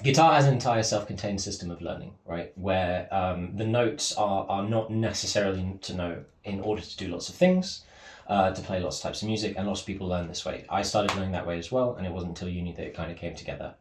Guitar has an entire self-contained system of learning, right? Where the notes are not necessarily to know in order to do lots of things, to play lots of types of music, and lots of people learn this way. I started learning that way as well, and it wasn't until uni that it kind of came together.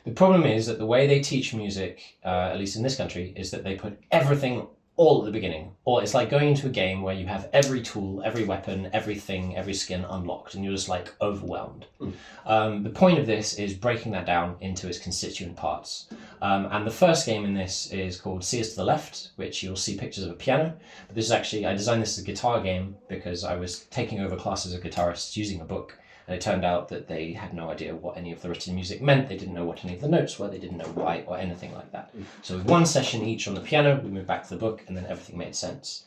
The problem is that the way they teach music, at least in this country, is that they put everything all at the beginning. Or it's like going into a game where you have every tool, every weapon, everything, every skin unlocked, and you're just like overwhelmed. The point of this is breaking that down into its constituent parts. And the first game in this is called See Us to the Left, which you'll see pictures of a piano. But this is actually, I designed this as a guitar game because I was taking over classes of guitarists using a book. And it turned out that they had no idea what any of the written music meant. They didn't know what any of the notes were. They didn't know why or anything like that. So with one session each on the piano, we moved back to the book, and then everything made sense.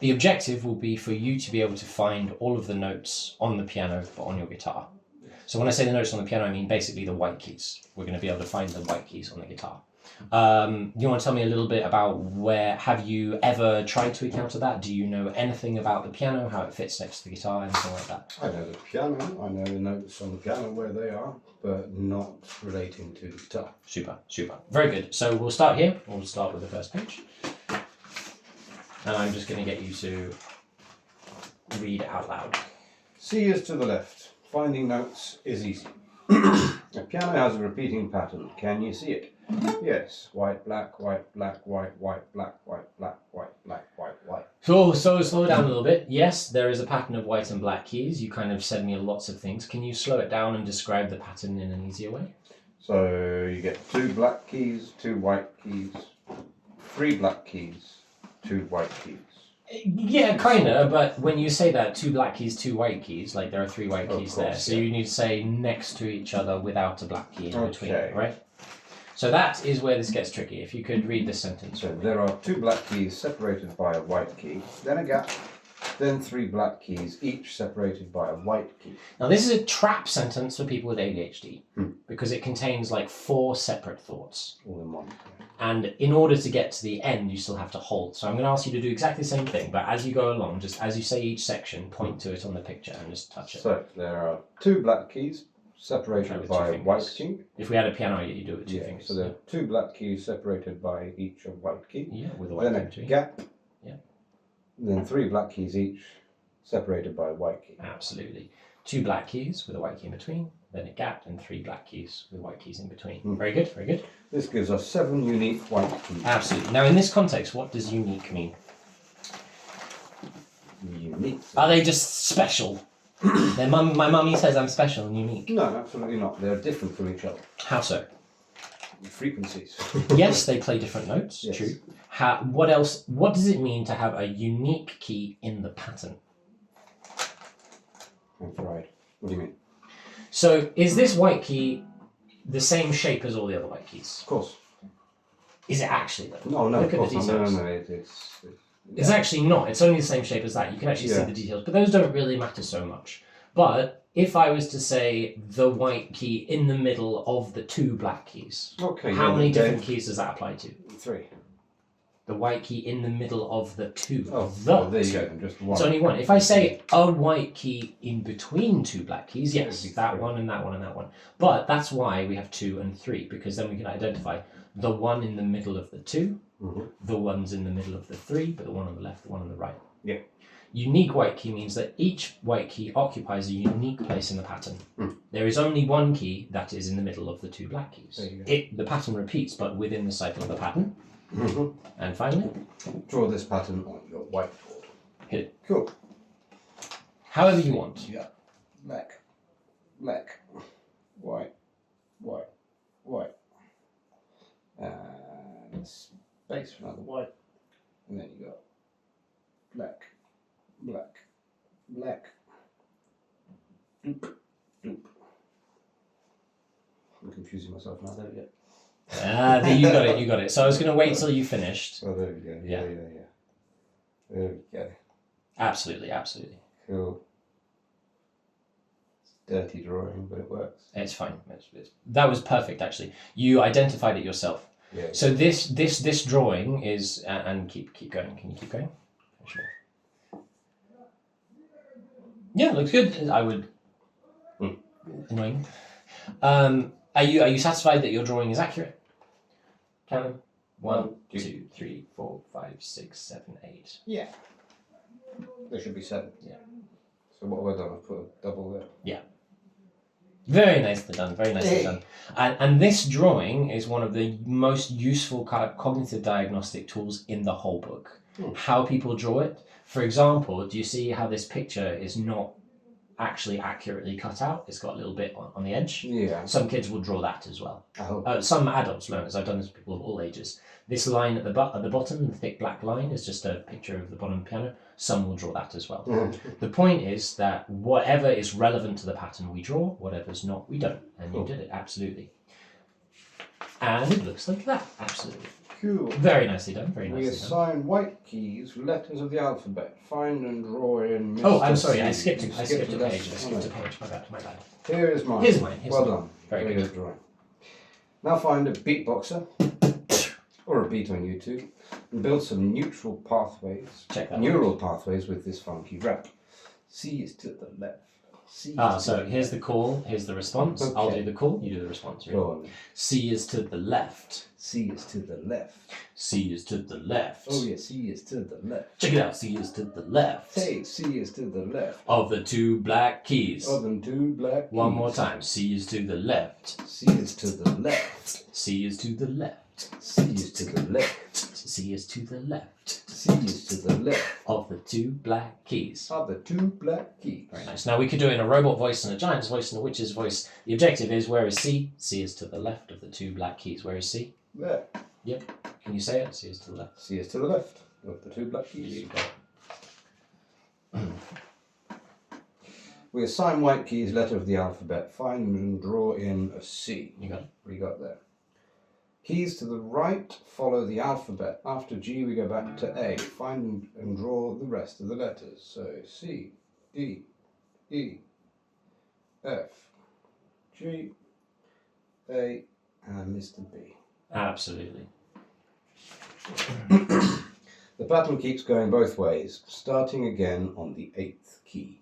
The objective will be for you to be able to find all of the notes on the piano but on your guitar. So when I say the notes on the piano, I mean basically the white keys. We're going to be able to find the white keys on the guitar. You want to tell me a little bit about have you ever tried to encounter that? Do you know anything about the piano, how it fits next to the guitar, anything like that? I know the piano, I know the notes on the piano where they are, but not relating to the guitar. Super, super. Very good. So we'll start here. We'll start with the first page. And I'm just going to get you to read out loud. See Us to the Left. Finding notes is easy. A piano has a repeating pattern. Can you see it? Yes. White, black, white, black, white, white, black, white, black, white, black, white, white. So slow down a little bit. Yes, there is a pattern of white and black keys. You kind of said me lots of things. Can you slow it down and describe the pattern in an easier way? So you get 2 black keys, 2 white keys, 3 black keys, 2 white keys. Yeah, kind of, but when you say that, 2 black keys, 2 white keys, like there are 3 white keys there. So you need to say next to each other without a black key in between, right? So that is where this gets tricky. If you could read this sentence. So there are 2 black keys separated by a white key, then a gap, then 3 black keys, each separated by a white key. Now this is a trap sentence for people with ADHD because it contains like 4 separate thoughts. All in one. And in order to get to the end, you still have to hold. So I'm going to ask you to do exactly the same thing, but as you go along, just as you say each section, point to it on the picture and just touch it. So there are 2 black keys separated by a white key. If we had a piano, you do it with 2 fingers. So there are 2 black keys separated by each a white key. Yeah, with a white key between. Gap. Yeah. Then 3 black keys each separated by a white key. Absolutely. 2 black keys with a white key in between, then a gap, and 3 black keys with white keys in between. Very good, very good. This gives us 7 unique white keys. Absolutely. Now in this context, what does unique mean? Unique? Are they just special? My mummy says I'm special and unique. No, absolutely not. They're different from each other. How so? Frequencies. Yes, they play different notes, yes. True. What else? What does it mean to have a unique key in the pattern? That's right. What do you mean? So is this white key the same shape as all the other white keys? Of course. Is it actually though? No, Look of course at the not. details. No. It's actually not. It's only the same shape as that. You can actually see the details, but those don't really matter so much. But if I was to say the white key in the middle of the 2 black keys, how many different keys does that apply to? 3. The white key in the middle of the 2. There you go. Just one. It's only one. If I say a white key in between 2 black keys, yes, that one and that one and that one. But that's why we have 2 and 3, because then we can identify the one in the middle of the 2, the ones in the middle of the 3, but the one on the left, the one on the right. Yeah. Unique white key means that each white key occupies a unique place in the pattern. There is only one key that is in the middle of the 2 black keys. The pattern repeats, but within the cycle of the pattern. And finally, draw this pattern on your whiteboard. Hit it. Cool. However you want. Yeah. Black, black, white, white, white. And space for another white. And then you got black, black, black. Doop, doop. I'm confusing myself now. There we go. You got it. So I was going to wait till you finished. Oh, there we go. Yeah. There we go. Absolutely. Cool. It's dirty drawing, but it works. It's fine. That was perfect, actually. You identified it yourself. Yeah. So this drawing is, and keep going. Can you keep going? Sure. Yeah, looks good. I would. Annoying. Are you satisfied that your drawing is accurate? Count them. 1, 1, 2, 3, 4, 5, 6, 7, 8. Yeah. There should be 7. Yeah. So what have I done? I've put a double there. Yeah. Very nicely done. Very nicely done. And this drawing is one of the most useful kind of cognitive diagnostic tools in the whole book. How people draw it. For example, do you see how this picture is not actually accurately cut out? It's got a little bit on the edge. Yeah. Some kids will draw that as well. Oh. Some adults learners. I've done this with people of all ages. This line at the bottom, the thick black line, is just a picture of the bottom of the piano. Some will draw that as well. The point is that whatever is relevant to the pattern we draw, whatever's not, we don't. And you did it, absolutely. And it looks like that, absolutely. Cool. Very nicely done, very nicely We done. assign white keys letters of the alphabet. Find and draw in Mr. Oh, I'm sorry, C. I skipped a You page. I skipped a page, my bad. Here is mine. Here's mine. Well done. Very good. Drawing. Now find a beatboxer or a beat on YouTube and build some neutral pathways, Check that neural pathways with this funky rap. C is to the left. C is So here's the call, here's the response. Okay. I'll do the call, you do the response. Go on. C is to the left. C is to the left. C is to the left. Oh yeah, C is to the left. Check it out, C is to the left. Hey, C is to the left. Of the 2 black keys. Of them 2 black keys. One more time. C is to the left. C is to the left. C is to the left. C is to the left. C is to the left. C is to the left. Of the 2 black keys. Of the 2 black keys. Very nice. Now we could do it in a robot voice and a giant's voice and a witch's voice. The objective is, where is C? C is to the left of the 2 black keys. Where is C? There. Yep. Can you say it? C is to the left. C is to the left of the 2 black keys. You got it. We assign white keys letter of the alphabet. Find and draw in a C. You got it. What do you got there? Keys to the right follow the alphabet. After G we go back to A. Find and draw the rest of the letters. So C, D, E, F, G, A, and Mr. B. Absolutely. The pattern keeps going both ways, starting again on the 8th key.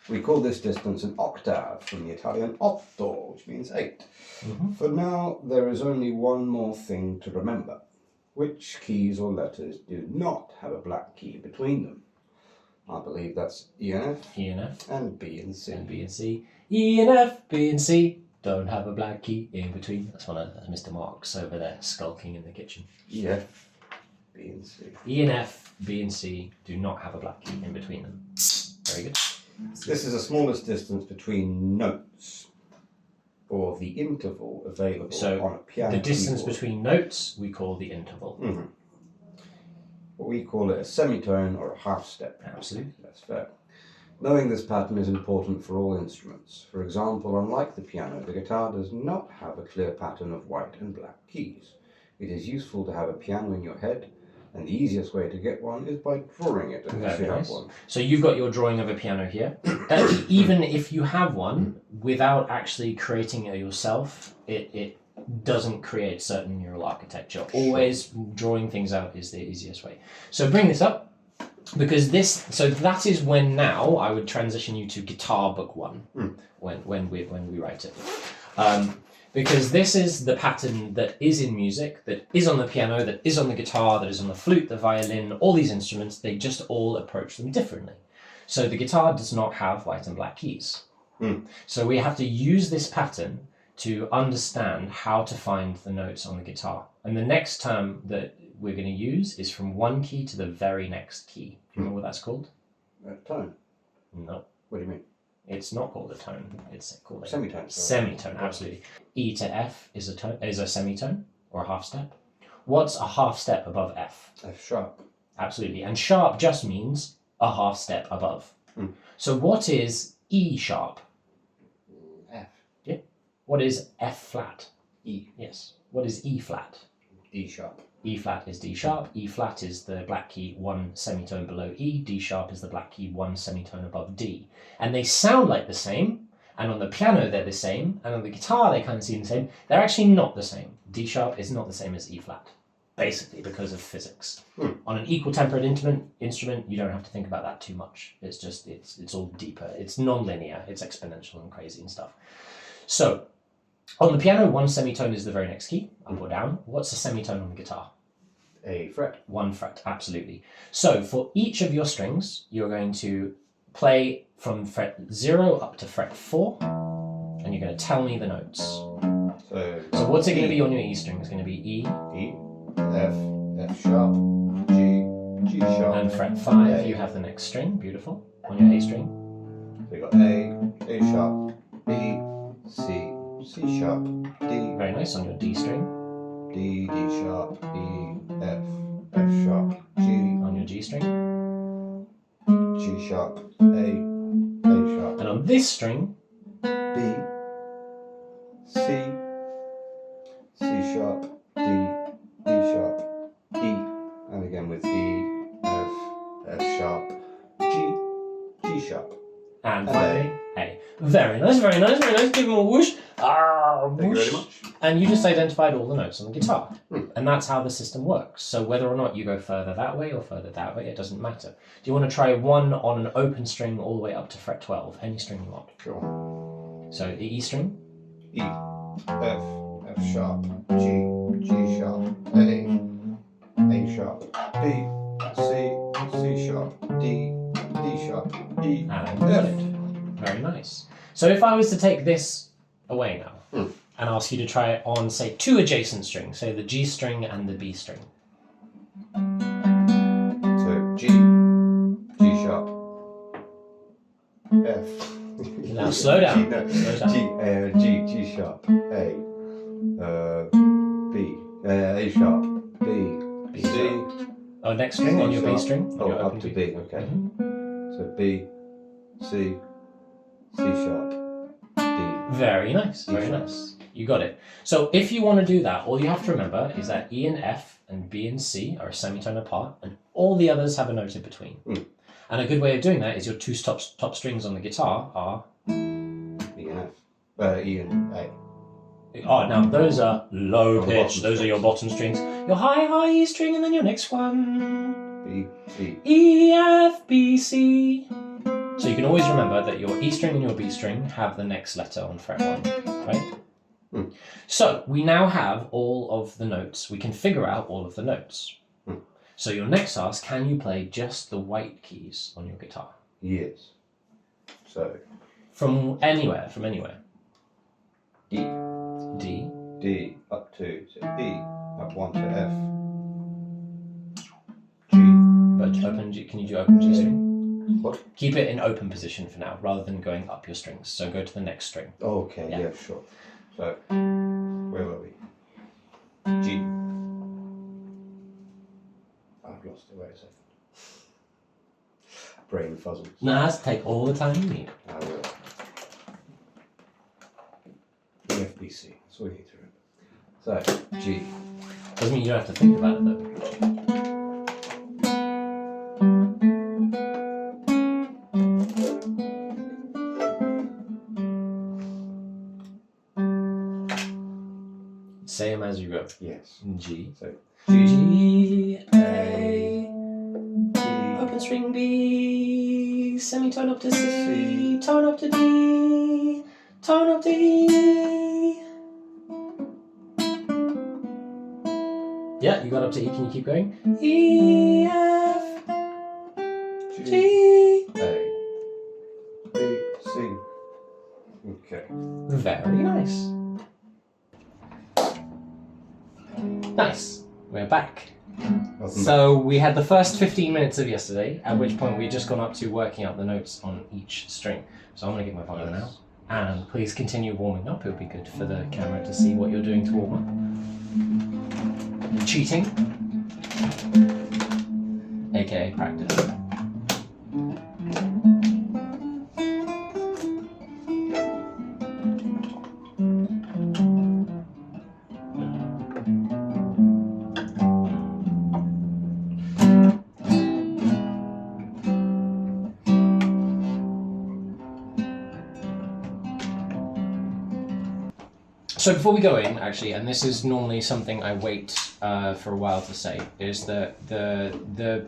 We call this distance an octave, from the Italian otto, which means 8. For now, there is only one more thing to remember. Which keys or letters do not have a black key between them? I believe that's E and F, E and F. and B and C. And B and C. E and F, B and C don't have a black key in between. That's one of Mr. Marks over there skulking in the kitchen. E, F, B and C. E and F, B and C do not have a black key in between them. Very good. This is the smallest distance between notes, or the interval available on a piano The distance keyboard. between notes we call the interval. What we call it a semitone or a half step. Absolutely. That's fair. Knowing this pattern is important for all instruments. For example, unlike the piano, the guitar does not have a clear pattern of white and black keys. It is useful to have a piano in your head, and the easiest way to get one is by drawing it, unless you Very have nice. one. So you've got your drawing of a piano here. Even if you have one, without actually creating it yourself, it doesn't create certain neural architecture. Always drawing things out is the easiest way. So bring this up, because that is when now I would transition you to guitar book 1 when we write it. Because this is the pattern that is in music, that is on the piano, that is on the guitar, that is on the flute, the violin, all these instruments, they just all approach them differently. So the guitar does not have white and black keys. So we have to use this pattern to understand how to find the notes on the guitar. And the next term that we're going to use is from one key to the very next key. Do you know what that's called? Tone. No. What do you mean? It's not called a tone. It's called a Semitone. semitone. Absolutely. E to F is a semitone or a half step. What's a half step above F? F sharp. Absolutely. And sharp just means a half step above. So what is E sharp? F. Yeah. What is F flat? E. Yes. What is E flat? D sharp. E flat is D sharp. E flat is the black key 1 semitone below E. D sharp is the black key 1 semitone above D. And they sound like the same. And on the piano they're the same. And on the guitar they kind of seem the same. They're actually not the same. D sharp is not the same as E flat. Basically because of physics. On an equal tempered instrument, you don't have to think about that too much. It's just, it's all deeper. It's non-linear. It's exponential and crazy and stuff. So, On the piano, one semitone is the very next key, up or down. What's a semitone on the guitar? A fret. One fret, absolutely. So for each of your strings, you're going to play from fret 0 up to fret 4, and you're going to tell me the notes. So what's it going to be on your E string? It's going to be E, E, F, F sharp, G, G sharp. And fret 5, you have the next string, beautiful, on your A string. So you got A sharp, B, C, C sharp, D. Very nice, on your D string. D, D sharp, E, F, F sharp, G. On your G string. G sharp, A sharp. And on this string, B, C, C sharp, D, D sharp, E. And again with E, F, F sharp, G, G sharp. and finally A. Very nice, very nice, very nice. Give him a whoosh. Ah, whoosh. Thank you very much. And you just identified all the notes on the guitar. And that's how the system works. So whether or not you go further that way or further that way, it doesn't matter. Do you want to try one on an open string all the way up to fret 12? Any string you want. Sure. So the E string. E, F, F sharp, G, G sharp, A sharp, B, C, C sharp, D, D sharp, E, And you got it. Very nice. So if I was to take this away now and ask you to try it on, say, two adjacent strings, say the G string and the B string. So G, G sharp, F. Now slow down. Slow down. G sharp, A, B, A sharp, B, C. Oh, next string on your B sharp. string. On Oh, your up open to B. B, okay. So B, C, C sharp, D. Very nice, very nice. You got it. So if you want to do that, all you have to remember is that E and F and B and C are a semitone apart, and all the others have a note in between. And a good way of doing that is your two top strings on the guitar are E and F. E and A. Oh, now those are low the pitch. bottom Those are your bottom strings. Your high E string, and then your next one. B, C. E, F, B, C. So you can always remember that your E string and your B string have the next letter on fret 1, right? So we now have all of the notes. We can figure out all of the notes. So your next task, can you play just the white keys on your guitar? Yes. So From anywhere, D, D. D up to E, up 1 to F. G. But open G, can you do open G string? What? Keep it in open position for now, rather than going up your strings. So go to the next string. Okay, Yeah. yeah, sure. So, where were we? G. I've lost it, wait a second. Brain fuzzles. Now that's take all the time you need. I will. EFBC, that's all you need to remember. So, G. Doesn't mean you don't have to think about it though. Say them as you go. Yes. G. So, G, G, A, D, open string B, semitone up to C, C. tone up to D, tone up to E. Yeah, you got up to E. Can you keep going? E, F, G. A, B, C. Okay. Very nice. Nice. We're back. So we had the first 15 minutes of yesterday, at which point we'd just gone up to working out the notes on each string. So I'm going to get my violin out. And please continue warming up. It would be good for the camera to see what you're doing to warm up. Cheating. AKA practice. So before we go in, actually, and this is normally something I wait for a while to say, is that the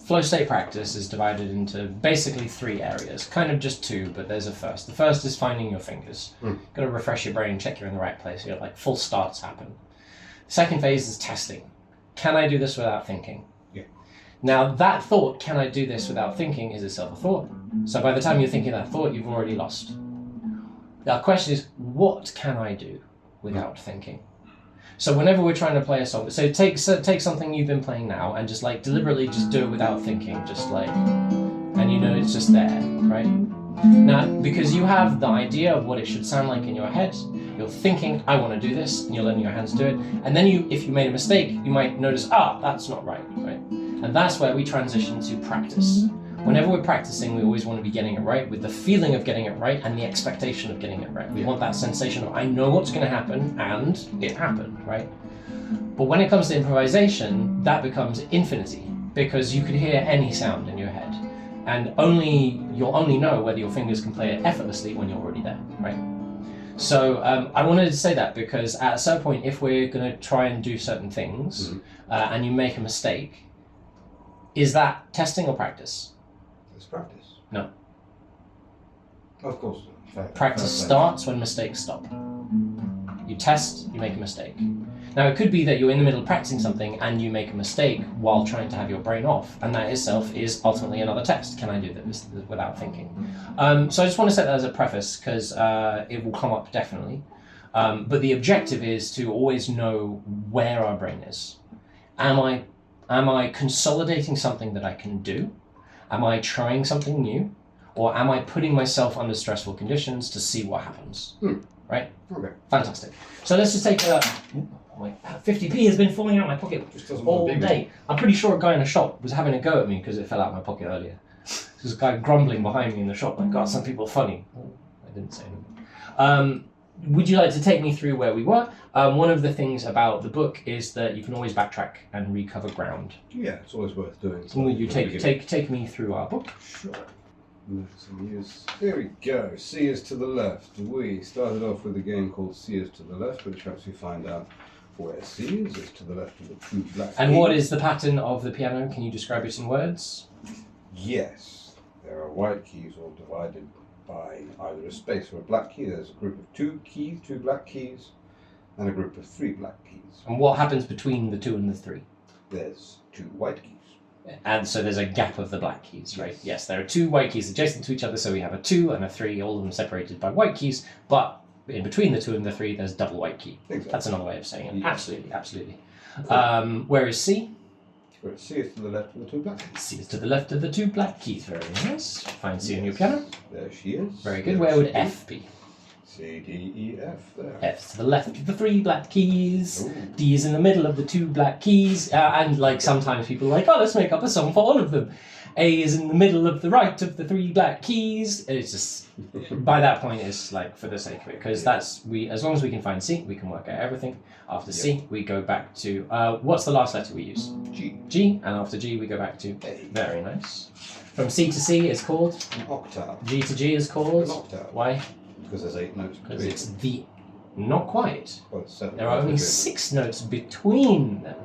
flow state practice is divided into basically 3 areas, kind of just 2, but there's a first. The first is finding your fingers. Got to refresh your brain, check you're in the right place. You got like full starts happen. The second phase is testing. Can I do this without thinking? Yeah. Now that thought, can I do this without thinking, is itself a thought. So by the time you're thinking that thought, you've already lost. The question is, what can I do without thinking? So whenever we're trying to play a song, so take something you've been playing now and just like deliberately just do it without thinking, just like, and you know it's just there, right? Now, because you have the idea of what it should sound like in your head, you're thinking, I want to do this, and you're letting your hands do it, and then if you made a mistake, you might notice, that's not right? And that's where we transition to practice. Whenever we're practicing, we always want to be getting it right with the feeling of getting it right and the expectation of getting it right. We want that sensation of, I know what's going to happen, and it happened, right? But when it comes to improvisation, that becomes infinity, because you could hear any sound in your head, and you'll only know whether your fingers can play it effortlessly when you're already there, right? So I wanted to say that because at a certain point, if we're going to try and do certain things, and you make a mistake, is that testing or practice? It's practice. No. Of course. Practice starts when mistakes stop. You test, you make a mistake. Now it could be that you're in the middle of practicing something and you make a mistake while trying to have your brain off, and that itself is ultimately another test. Can I do this without thinking? So I just want to set that as a preface because it will come up definitely. But the objective is to always know where our brain is. Am I consolidating something that I can do? Am I trying something new? Or am I putting myself under stressful conditions to see what happens? Right? Okay. Fantastic. So let's just take my 50p has been falling out of my pocket all day. I'm pretty sure a guy in the shop was having a go at me because it fell out of my pocket earlier. There's a guy grumbling behind me in the shop, like, God, some people are funny. Oh, I didn't say anything. Would you like to take me through where we were? One of the things about the book is that you can always backtrack and recover ground. Yeah, it's always worth doing. So will you take me through our book? Sure. Here we go. C is to the left. We started off with a game called C is to the left, which helps you find out where C is. It's to the left of the 2 black And keys. what is the pattern of the piano? Can you describe it in words? Yes. There are white keys all divided by either a space or a black key. There's a group of 2 keys, 2 black keys, and a group of 3 black keys. And what happens between the 2 and the 3? There's 2 white keys. And so there's a gap of the black keys, right? Yes, there are 2 white keys adjacent to each other, so we have a 2 and a 3, all of them separated by white keys, but in between the 2 and the 3, there's double white key. Exactly. That's another way of saying it. Yes. Absolutely, absolutely. Where is C? Where C is to the left of the 2 black keys. C is to the left of the 2 black keys. Very nice. Find C on your piano. There she is. Very good. Where would F be? C, D, E, F. There. F is to the left of the 3 black keys. Ooh. D is in the middle of the 2 black keys. And like sometimes people are like, oh, let's make up a song for all of them. A is in the middle of the right of the 3 black keys. It's just, by that point, it's like for the sake of it, because as long as we can find C, we can work out everything. After C, we go back to, what's the last letter we use? G. G, and after G, we go back to A. Very nice. From C to C is called? An octave. G to G is called? An octave. Why? Because there's 8 notes Because between it's them. the... Not quite. Well, it's 7 There are only between 6 notes between them. them.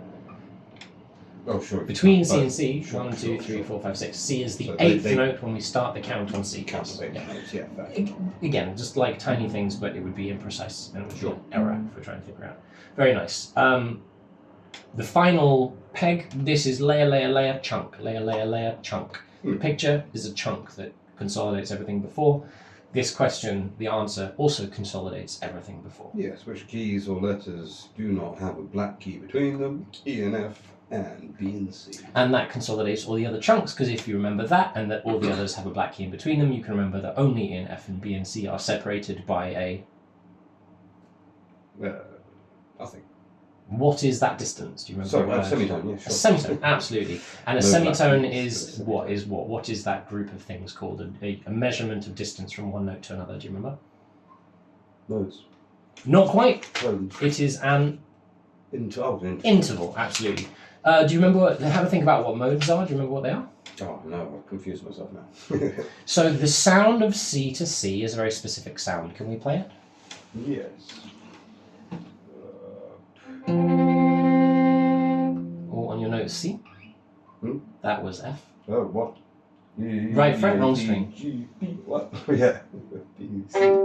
Oh, sure. Between C and C, Sure, 1, 2, sure, 3, sure. 4, 5, 6. C is the So 8th they- note when we start the count on C. Count of 8 Yeah. notes, yeah. That. Again, just like tiny things, but it would be imprecise and it would be Sure. an error if we're trying to figure out. Very nice. The final peg, this is layer, layer, layer, chunk. Layer, layer, layer, chunk. The picture is a chunk that consolidates everything before. This question, the answer, also consolidates everything before. Yes, which keys or letters do not have a black key between them? E and F and B and C. And that consolidates all the other chunks, because if you remember that and that all the others have a black key in between them, you can remember that only in F and B and C are separated by a... Nothing. What is that distance? Do you remember? Sorry, a semitone, yeah, sure. A semitone, absolutely. And a No semitone black keys, is it's a what semitone. is what? What is that group of things called? A measurement of distance from one note to another. Do you remember? Modes. Not quite. Tones. It is an Interval. Absolutely. Do you remember? Have a think about what modes are. Do you remember what they are? Oh, no, I've confused myself now. So the sound of C to C is a very specific sound. Can we play it? Yes. Or on your note C? That was F. Oh, what? Right fret, wrong string. G, B, what? Yeah. B, C. You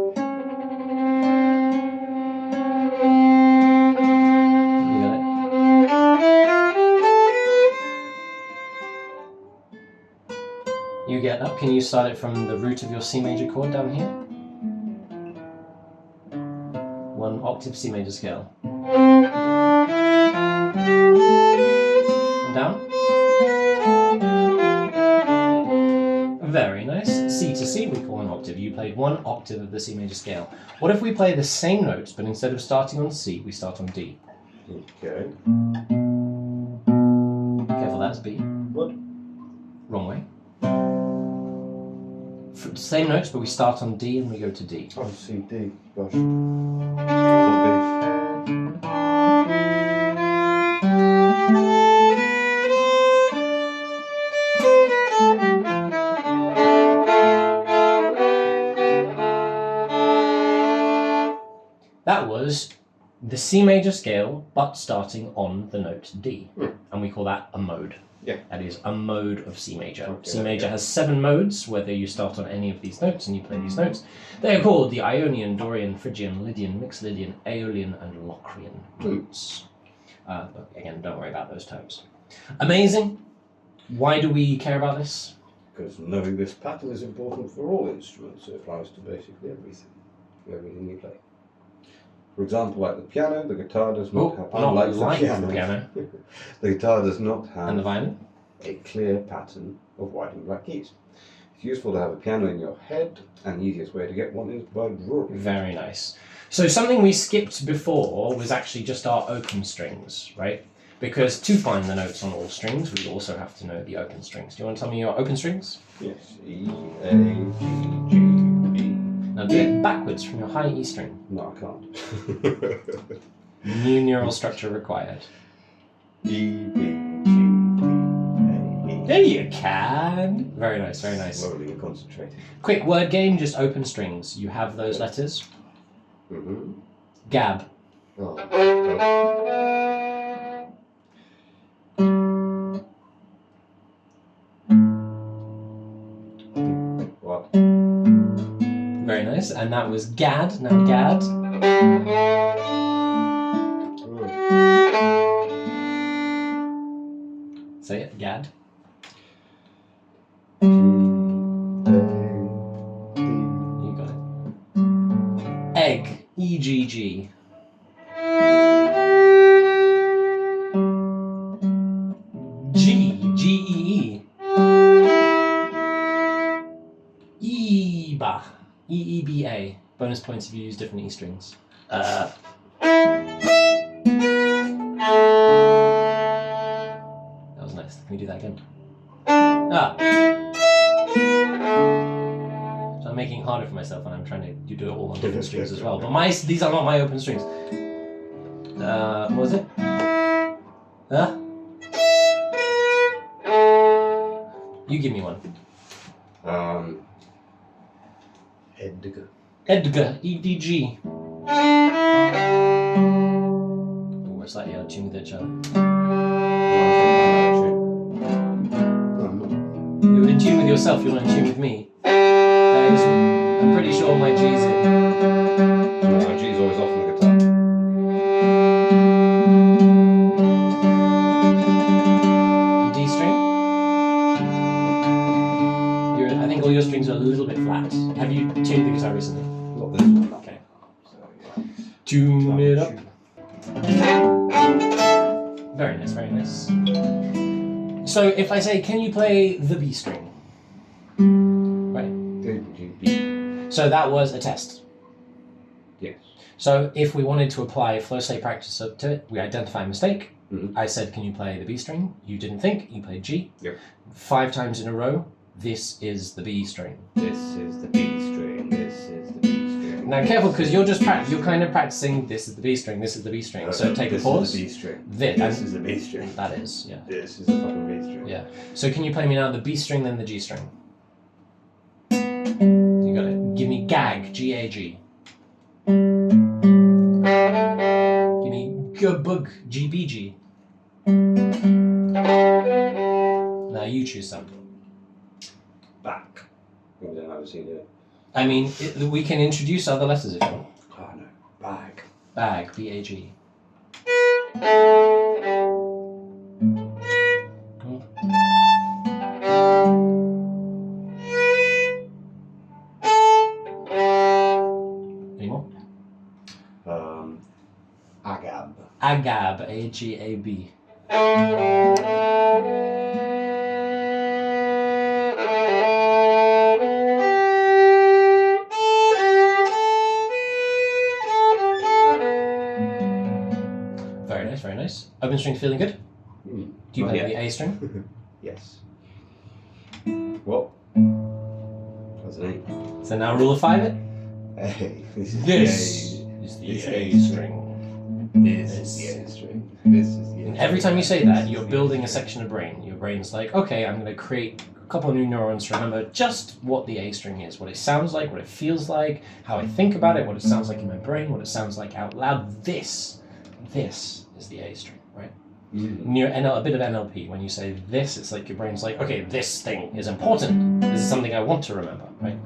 got it. You get up. Can you start it from the root of your C major chord down here? 1 octave C major scale. And down. Very nice. C to C we call an octave. You played 1 octave of the C major scale. What if we play the same notes, but instead of starting on C, we start on D? Okay. Careful, that's B. What? Wrong way. Same notes, but we start on D and we go to D. Oh, C, D. Gosh. Thought That was the C major scale, but starting on the note D. And we call that a mode. Yeah. That is a mode of C major. Okay, C major has 7 modes, whether you start on any of these notes and you play these notes. They are called the Ionian, Dorian, Phrygian, Lydian, Mixolydian, Aeolian, and Locrian modes. But again, don't worry about those terms. Amazing. Why do we care about this? because knowing this pattern is important for all instruments. It applies to basically everything you play. For example, like the piano, the guitar does not have, unlike the piano, the guitar does not have and the violin? a clear pattern of white and black keys. It's useful to have a piano in your head, and the easiest way to get one is by drawing. Very nice. So something we skipped before was actually just our open strings, right? Because to find the notes on all strings, we also have to know the open strings. Do you want to tell me your open strings? Yes, E, A, G, G, B. Now do it backwards from your high E string. No, I can't. New neural structure required. E, B, G, D, A, E. There you can! Very nice, very nice. Slowly and concentrating. Quick word game, just open strings. You have those letters. Mm-hmm. Gab. Oh. What? Very nice. And that was Gad. Now Gad. Say it, Gad. You got it. Egg. E-G-G. G. G-E-E. E-ba. E-E-B-A. Bonus points if you use different E strings. That was nice. Can we do that again? Ah. So I'm making it harder for myself and I'm trying to do it all on different strings as well. But these are not my open strings. What was it? Huh? You give me one. Edgar. Edgar. E-D-G. Ooh, we're slightly out of tune with each other. You're in tune with yourself, you're not in tune with me. That is, I'm pretty sure my G's in. No, G's always off on the guitar. D string. I think all your strings are a little bit flat. Have you tuned the guitar recently? Not this one. Okay. So, yeah. Tune it up. Very nice, very nice. So if I say, can you play the B string? Right. So that was a test. Yes. So if we wanted to apply flow state practice to it, we identify a mistake. Mm-hmm. I said, can you play the B string? You didn't think, you played G. Yep. 5 times in a row, this is the B string. This is the B string. This is the B string. Now careful, because you're kind of practicing, this is the B string, this is the B string. So take a pause. This is the B string. This is the B string. That is, yeah. This is the fucking B string. Yeah. So can you play me now the B string, then the G string? You got it. Give me gag, G-A-G. Give me g-bug, G-B-G. Now you choose some. Back. I don't know how to see it. I mean, we can introduce other letters if you want. Oh no. Bag. Bag, B-A-G. Any more? Agab. Agab, A-G-A-B. Very nice, very nice. Open string feeling good? Do you play the A string? Yes. Well, that's an So now rule of 5 it? A. Hey, this is the the A A string. This is the A string. This is the A. And every time you say that, you're building a section of brain. Your brain's like, okay, I'm going to create a couple of new neurons to remember just what the A string is, what it sounds like, what it feels like, how I think about it, what it sounds like in my brain, what it sounds like out loud. This is the A string, right? A bit of NLP. When you say this, it's like your brain's like, okay, this thing is important. This is something I want to remember, right?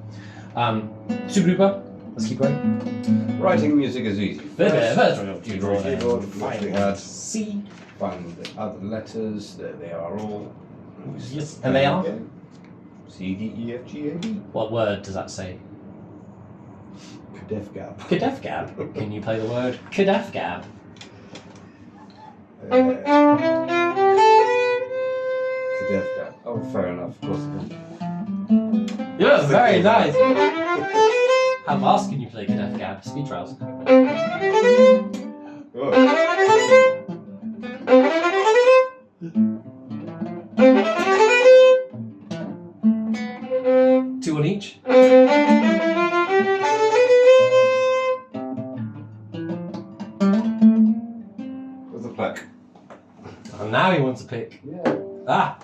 Super duper. Let's keep going. Writing music is easy. First, you draw a keyboard, find C. Find the other letters. There they are all. Yes, and they are? C, D, E, F, G, A, B. What word does that say? Kadefgab. Kadefgab. Can you play the word Kadefgab? Kadefgab. Oh, fair enough. Of course I can. Yeah, very nice. How fast can you play Kadefgab? Speed trials. Two on each. Where's the plaque? And now he wants to pick. Yeah. Ah!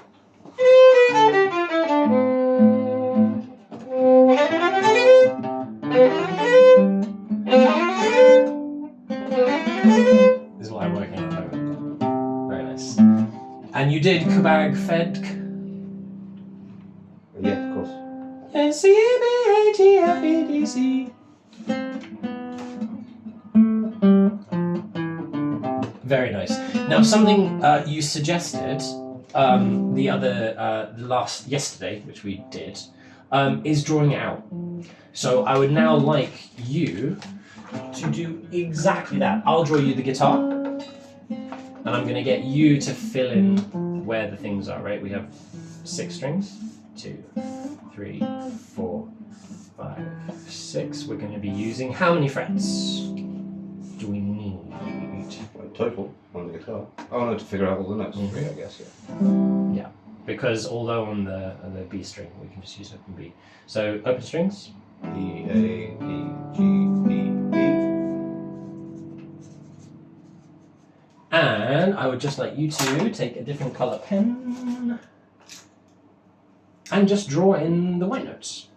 This is what I'm working on at the moment. Very nice. And you did Kubag Fed. Yeah, of course. C-B-A-G-F-E-D-C. Very nice. Now, something you suggested yesterday, which we did, is drawing it out. So I would now like you to do exactly that. I'll draw you the guitar, and I'm going to get you to fill in where the things are, right? We have 6 strings. 2, 3, 4, 5, 6. We're going to be using how many frets do we need? Total on the guitar. Oh no, to figure out all the notes. Mm-hmm. Three, I guess. Yeah, because although on the B string we can just use open B. So open strings. E, A, D, G, E, E. And I would just like you to take a different colour pen and just draw in the white notes.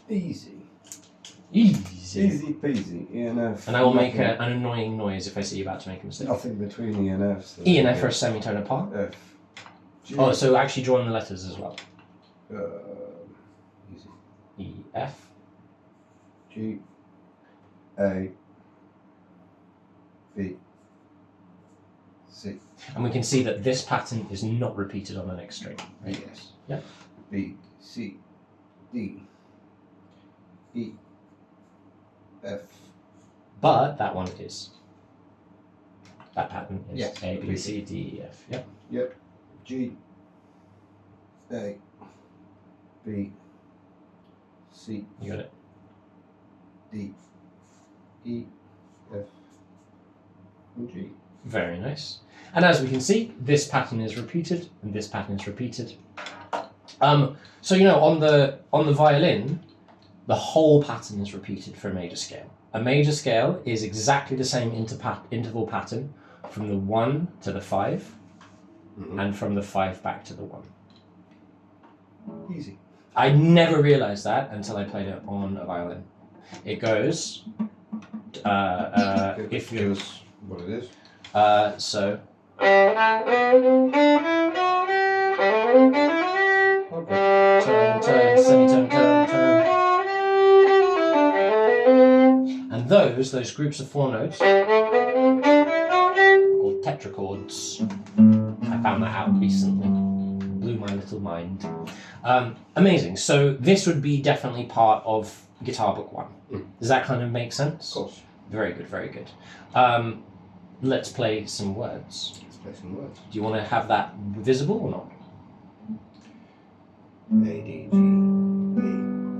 Easy. Easy. Easy peasy. E and F. And I will make an annoying noise if I see you about to make a mistake. Nothing between E and F. So E and F are a semitone apart. F. G. Oh, so actually drawing the letters as well. Easy. E, F. G. A. B. C. And we can see that this pattern is not repeated on the next string. Right? Yes. Yep. B. C. D. E. F. But that one is. That pattern is Yes, A, B, repeated. C, D, E, F. Yep. Yep. G. A. B. C. You got it. D. E. F. And G. Very nice. And as we can see, this pattern is repeated, and this pattern is repeated. So you know, on the violin, the whole pattern is repeated for a major scale. A major scale is exactly the same interval pattern from the 1 to the 5, and from the 5 back to the 1. Easy. I never realised that until I played it on a violin. It goes, if you, Give us what it is. so. those groups of 4 notes, called tetrachords. I found that out recently. Blew my little mind. Amazing. So this would be definitely part of Guitar Book 1. Does that kind of make sense? Of course. Very good, very good. Let's play some words. Let's play some words. Do you want to have that visible or not? A, D, G, E.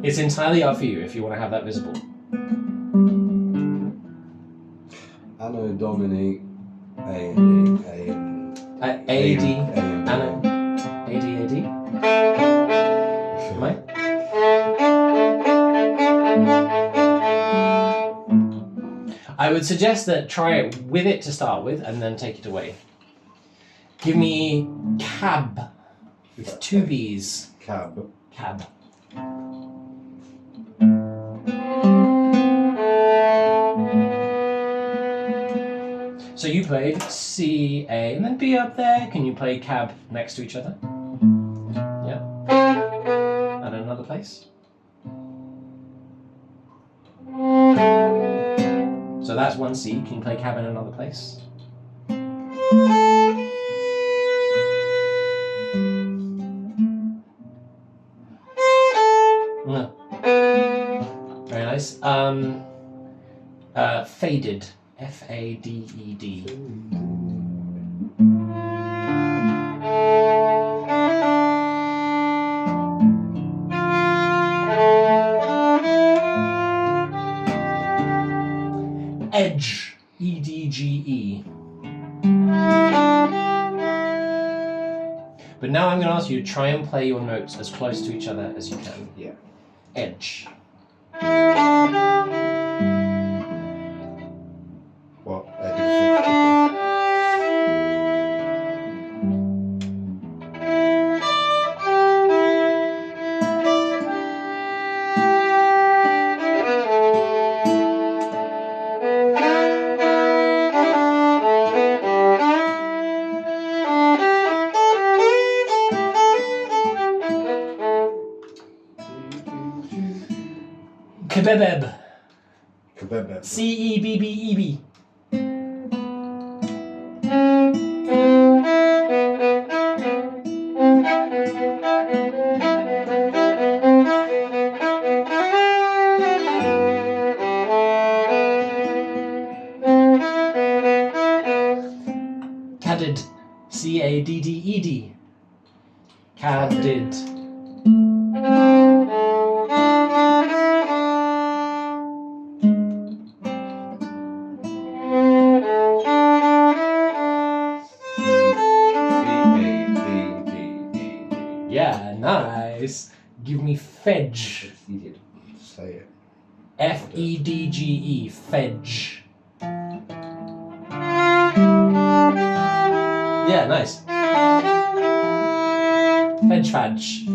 It's entirely up for you if you want to have that visible. Anno Domini, A, D, A, A, D, A, Anno, A, D, A, D. Right? I would suggest that try it with it to start with and then take it away. Give me cab with 2 B's. Cab. Cab. So you played C, A, and then B up there. Can you play cab next to each other? Yeah. And another place. So that's 1 C. Can you play cab in another place? No. Very nice. Faded. F-A-D-E-D. Edge. E-D-G-E. But now I'm going to ask you to try and play your notes as close to each other as you can. Yeah. Edge. What? Kebebeb. Kebab. C-E-B-B-E-B. Cadded. C-A-D-D-E-D. Cadded. Yeah, nice. Give me fedge. It's easy to say it. F-E-D-G-E. Fedge. Yeah, nice. Fedge fadge.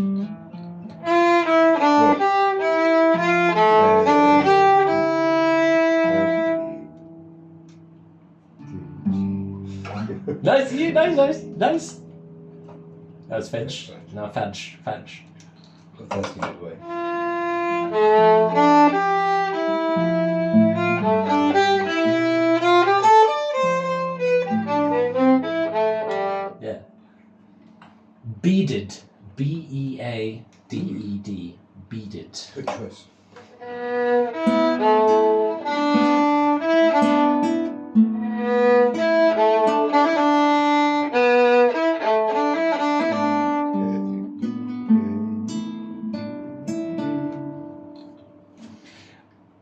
Nice, nice. That was fedge. Now fadge. That's the good way. Yeah. Beaded. B-E-A-D-E-D. Beaded. Good choice.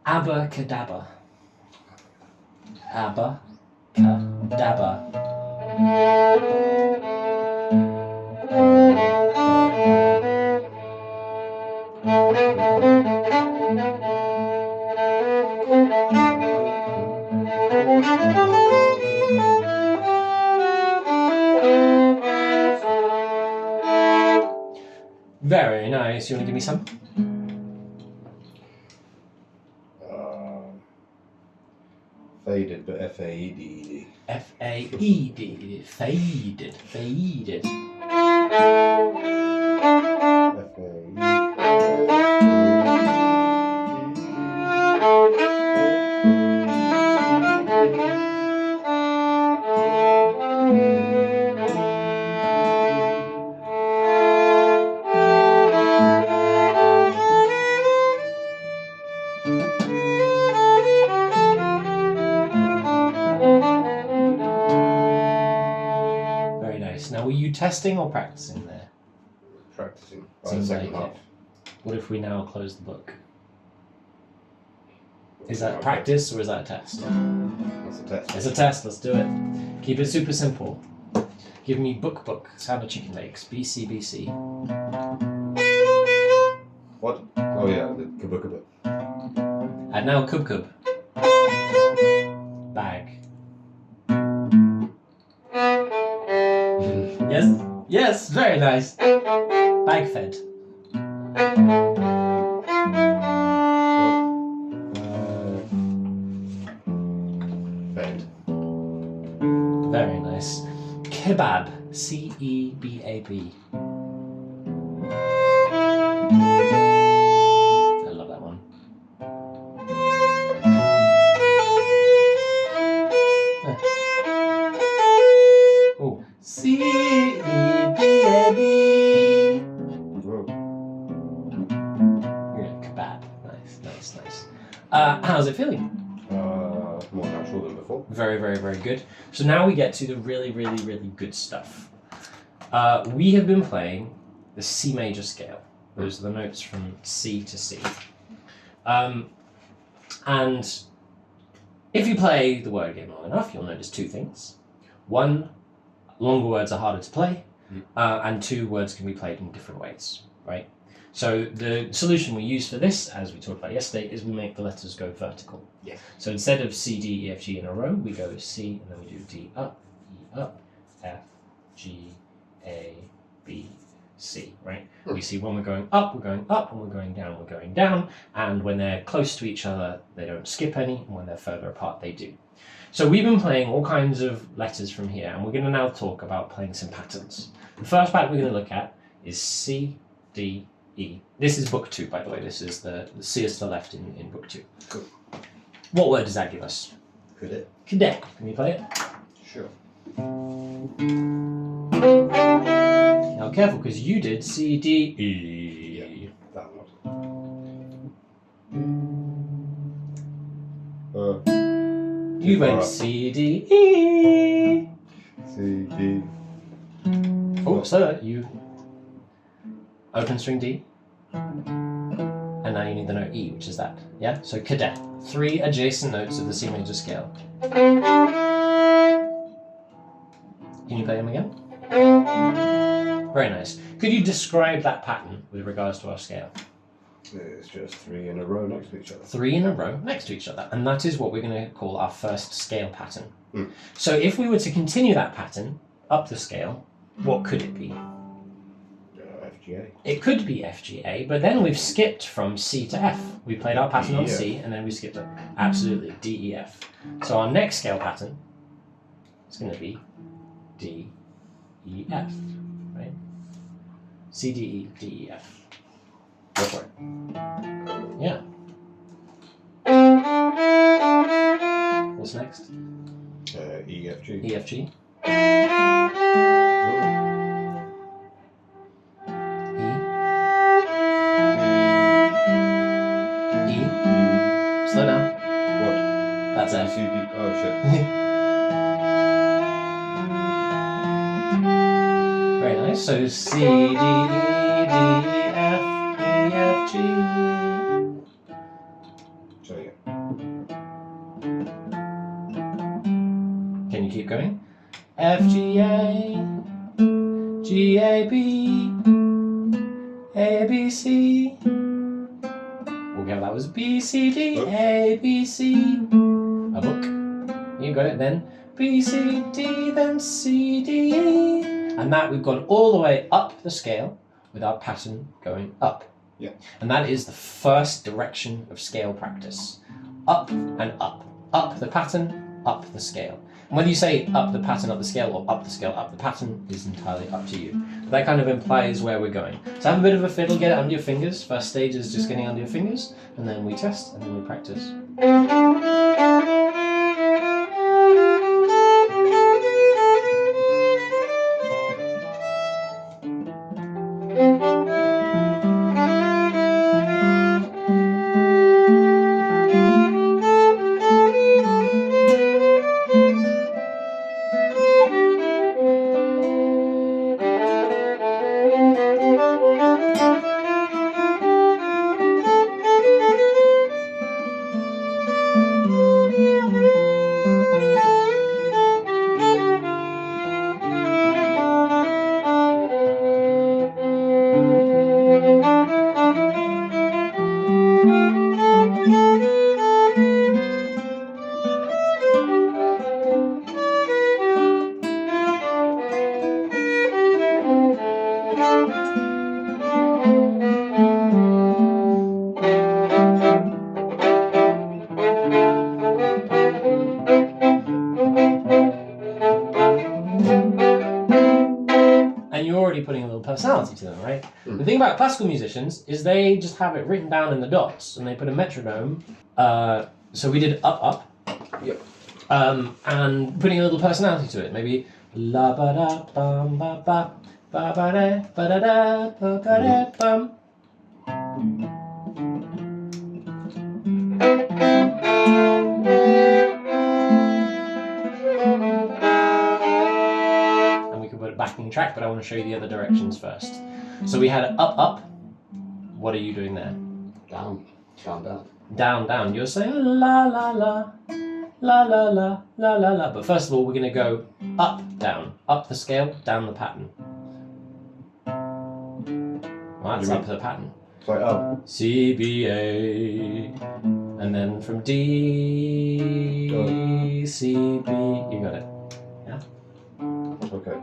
Abacadabra. Abacadabra. Very nice. You want to give me some? Faded, but F-A-E-D-E-D. F-A-E-D. Faded. Faded. testing or practicing there? Practicing. Seems The second like half. it. What if we now close the book? Is that practice or is that a test? That's a test. It's a test, let's do it. Keep it super simple. Give me book, sound of chicken legs, BC. What? Oh yeah, the kabuka. And now kub. Bag. Yes, very nice. Bag fed. Bed. Very nice. Kebab, C-E-B-A-B. I love that one. Oh, C-E-B-A-B. Yeah, kebab. Nice. How's it feeling? More natural than before. Very good. So now we get to the really good stuff. We have been playing the C major scale. Those are the notes from C to C. And if you play the word game long enough, you'll notice two things. One, longer words are harder to play, and two, words can be played in different ways, right? So the solution we use for this, as we talked about yesterday, is we make the letters go vertical. Yeah. So instead of C, D, E, F, G in a row, we go C, and then we do D up, E up, F, G, A, B, C, right? We see when we're going up, and we're going down, and when they're close to each other, they don't skip any, and when they're further apart, they do. So we've been playing all kinds of letters from here, and we're going to now talk about playing some patterns. The first pattern we're going to look at is C, D, E. This is book 2, by the way. This is the C is to the left in book 2. Cool. What word does that give us? Cadet. Cadet. Can you play it? Sure. Now careful, because you did C, D, E. Yeah, that one. You went C, D, E. C, D. Oh, so you open string D. And now you need the note E, which is that. Yeah? So cadet. 3 adjacent notes of the C major scale. Can you play them again? Very nice. Could you describe that pattern with regards to our scale? It's just 3 in a row next to each other. 3 in a row next to each other. And that is what we're going to call our first scale pattern. So if we were to continue that pattern up the scale, what could it be? FGA. It could be FGA, but then we've skipped from C to F. We played our pattern on C, and then we skipped it. Absolutely, D, E, F. So our next scale pattern is going to be D, E, F, right? C, D, E, D, E, F. Go for it. Yeah. What's next? E, F, G. E, F, G. Slow down. What? That's F. C, D. Oh shit. Very nice. So C, D, E, D, F, E, F, G. So yeah. Can you keep going? F, G, A, G, A, B, A, B, C. Okay, that was B, C, D, A, B, C. A book. You got it then. B, C, D, then C, D, E. And that we've gone all the way up the scale with our pattern going up. Yeah. And that is the first direction of scale practice. Up and up. Up the pattern, up the scale. And whether you say up the pattern, up the scale, or up the scale, up the pattern is entirely up to you. But that kind of implies where we're going. So have a bit of a fiddle, get it under your fingers. First stage is just getting under your fingers, and then we test, and then we practice. personality to them, right? The thing about classical musicians is they just have it written down in the dots, and they put a metronome. So we did up, up. Yep. And putting a little personality to it. Maybe la ba da bum ba ba ba ba da ba da da ba ba da bum. And we could put a backing track, but I want to show you the other directions first. So we had up, up. What are you doing there? Down, down, down. Down, down. You're saying la la la. La la la la la la. But first of all, we're going to go up, down, up the scale, down the pattern. Well, that's up the pattern. Sorry, up. C B A, and then from D C B. You got it. Yeah. Okay.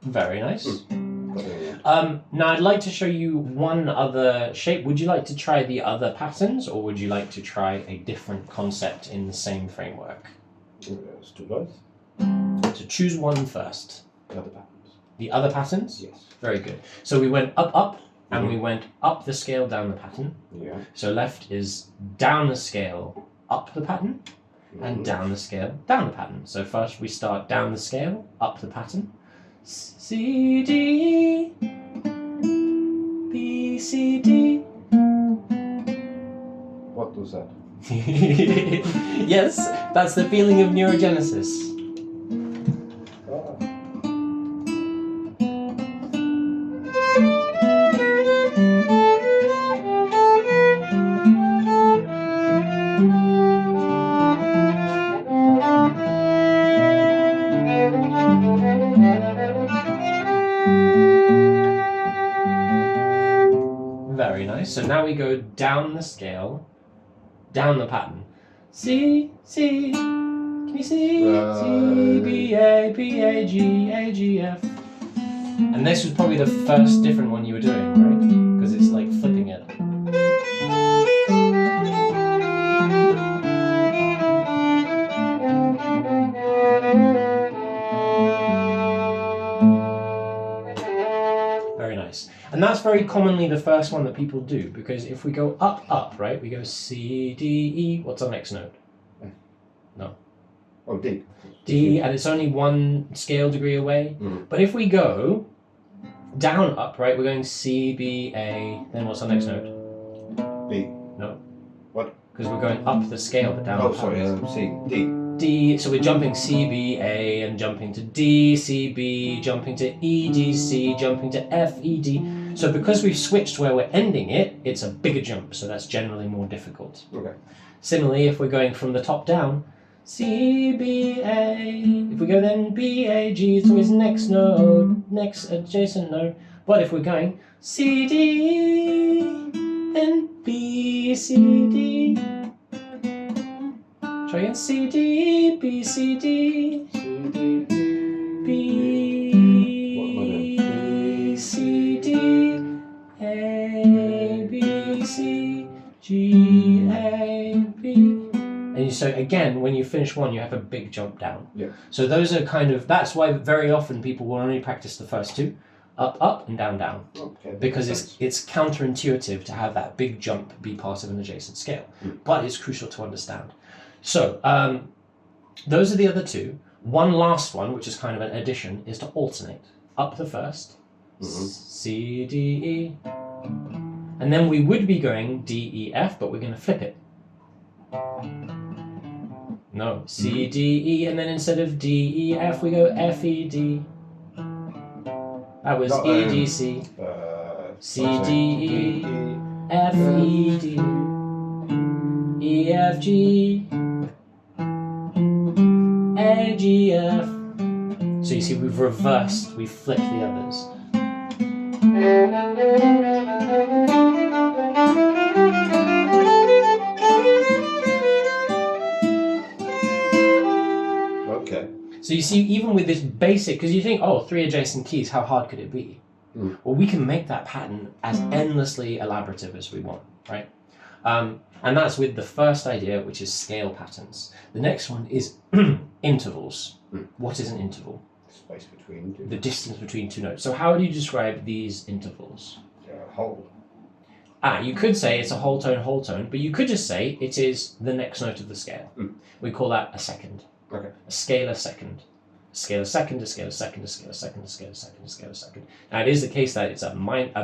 Very nice. Now I'd like to show you one other shape. Would you like to try the other patterns, or would you like to try a different concept in the same framework? Let's do both. So choose one first. The other patterns. The other patterns? Yes. Very good. So we went up, up, and we went up the scale, down the pattern. Yeah. So left is down the scale, up the pattern, and down the scale, down the pattern. So first we start down the scale, up the pattern. C, D, B, C, D. What was that? Yes, that's the feeling of neurogenesis. Very nice. So now we go down the scale, down the pattern. C, C, can you see? C, B, A, B, A, G, A, G, F. And this was probably the first different one you were doing, right? Because it's like flipping it. Very nice. And that's very commonly the first one that people do, because if we go up, up, right, we go C, D, E, what's our next note? No. Oh, D. D, and it's only one scale degree away. But if we go down, up, right, we're going C, B, A, then what's our next note? B. No. What? Because we're going up the scale, but down Oh, the sorry, pattern. C. D. D, so we're jumping C, B, A, and jumping to D, C, B, jumping to E, D, C, jumping to F, E, D. So because we've switched where we're ending it, it's a bigger jump, so that's generally more difficult. Okay. Similarly, if we're going from the top down, C, B, A, if we go then B, A, G, it's always next note, next adjacent note. But if we're going C, D, then B, C, D. Try again, C, D, B, C, D, B, C, D, A, B, C, G, A, B. And so again, when you finish one, you have a big jump down. Yeah. So those are kind of, that's why very often people will only practice the first two, up, up, and down, down. Okay. Because it's counterintuitive to have that big jump be part of an adjacent scale. But it's crucial to understand. So those are the other two. One last one, which is kind of an addition, is to alternate. Up the first, C, D, E. And then we would be going D, E, F, but we're going to flip it. No, C, D, E, and then instead of D, E, F, we go F, E, D. That was E, D, C. C, D, E. F, E, D, E, F, G, A, G, F. So you see we've reversed, we've flipped the others. Okay. So you see, even with this basic, because you think, oh, 3 adjacent keys, how hard could it be? Mm. Well, we can make that pattern as endlessly elaborative as we want, right? And that's with the first idea, which is scale patterns. The next one is intervals. Mm. What is an interval? Space between two. The distance between two notes. So how do you describe these intervals? Whole. You could say it's a whole tone, but you could just say it is the next note of the scale. Mm. We call that a second. Okay. A scalar second. A scalar second, a scalar second, a scalar second, a scalar second, a scalar second. Now it is the case that it's a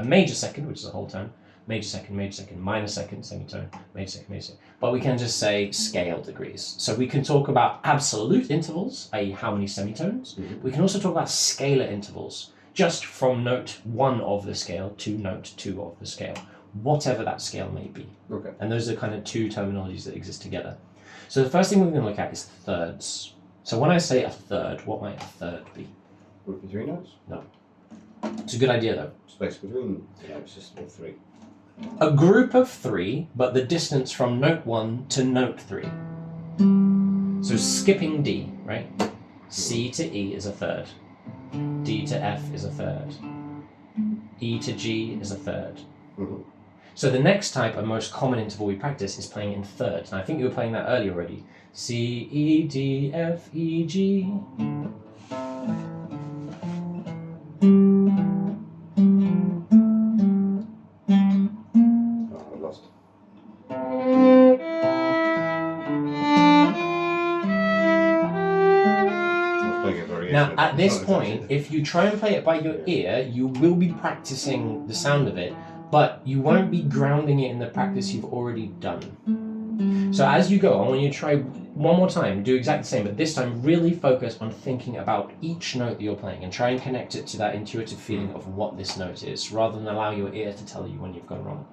major second, which is a whole tone, major second, minor second, semitone, major second, major second. But we can just say scale degrees. So we can talk about absolute intervals, i.e. how many semitones. Mm-hmm. We can also talk about scalar intervals, just from note 1 of the scale to note 2 of the scale, whatever that scale may be. Okay. And those are kind of two terminologies that exist together. So the first thing we're going to look at is thirds. So when I say a third, what might a third be? Would it be 3 notes? No. It's a good idea though. Space between the notes is still 3. A group of 3, but the distance from note 1 to note 3. So skipping D, right? C to E is a third. D to F is a third. E to G is a third. Mm-hmm. So the next type, and most common interval we practice, is playing in thirds. And I think you were playing that earlier already. C, E, D, F, E, G. Oh, I lost. Now, at this point, if you try and play it by your ear, you will be practicing the sound of it, but you won't be grounding it in the practice you've already done. So as you go, I want you to try one more time, do exactly the same, but this time really focus on thinking about each note that you're playing and try and connect it to that intuitive feeling of what this note is, rather than allow your ear to tell you when you've gone wrong.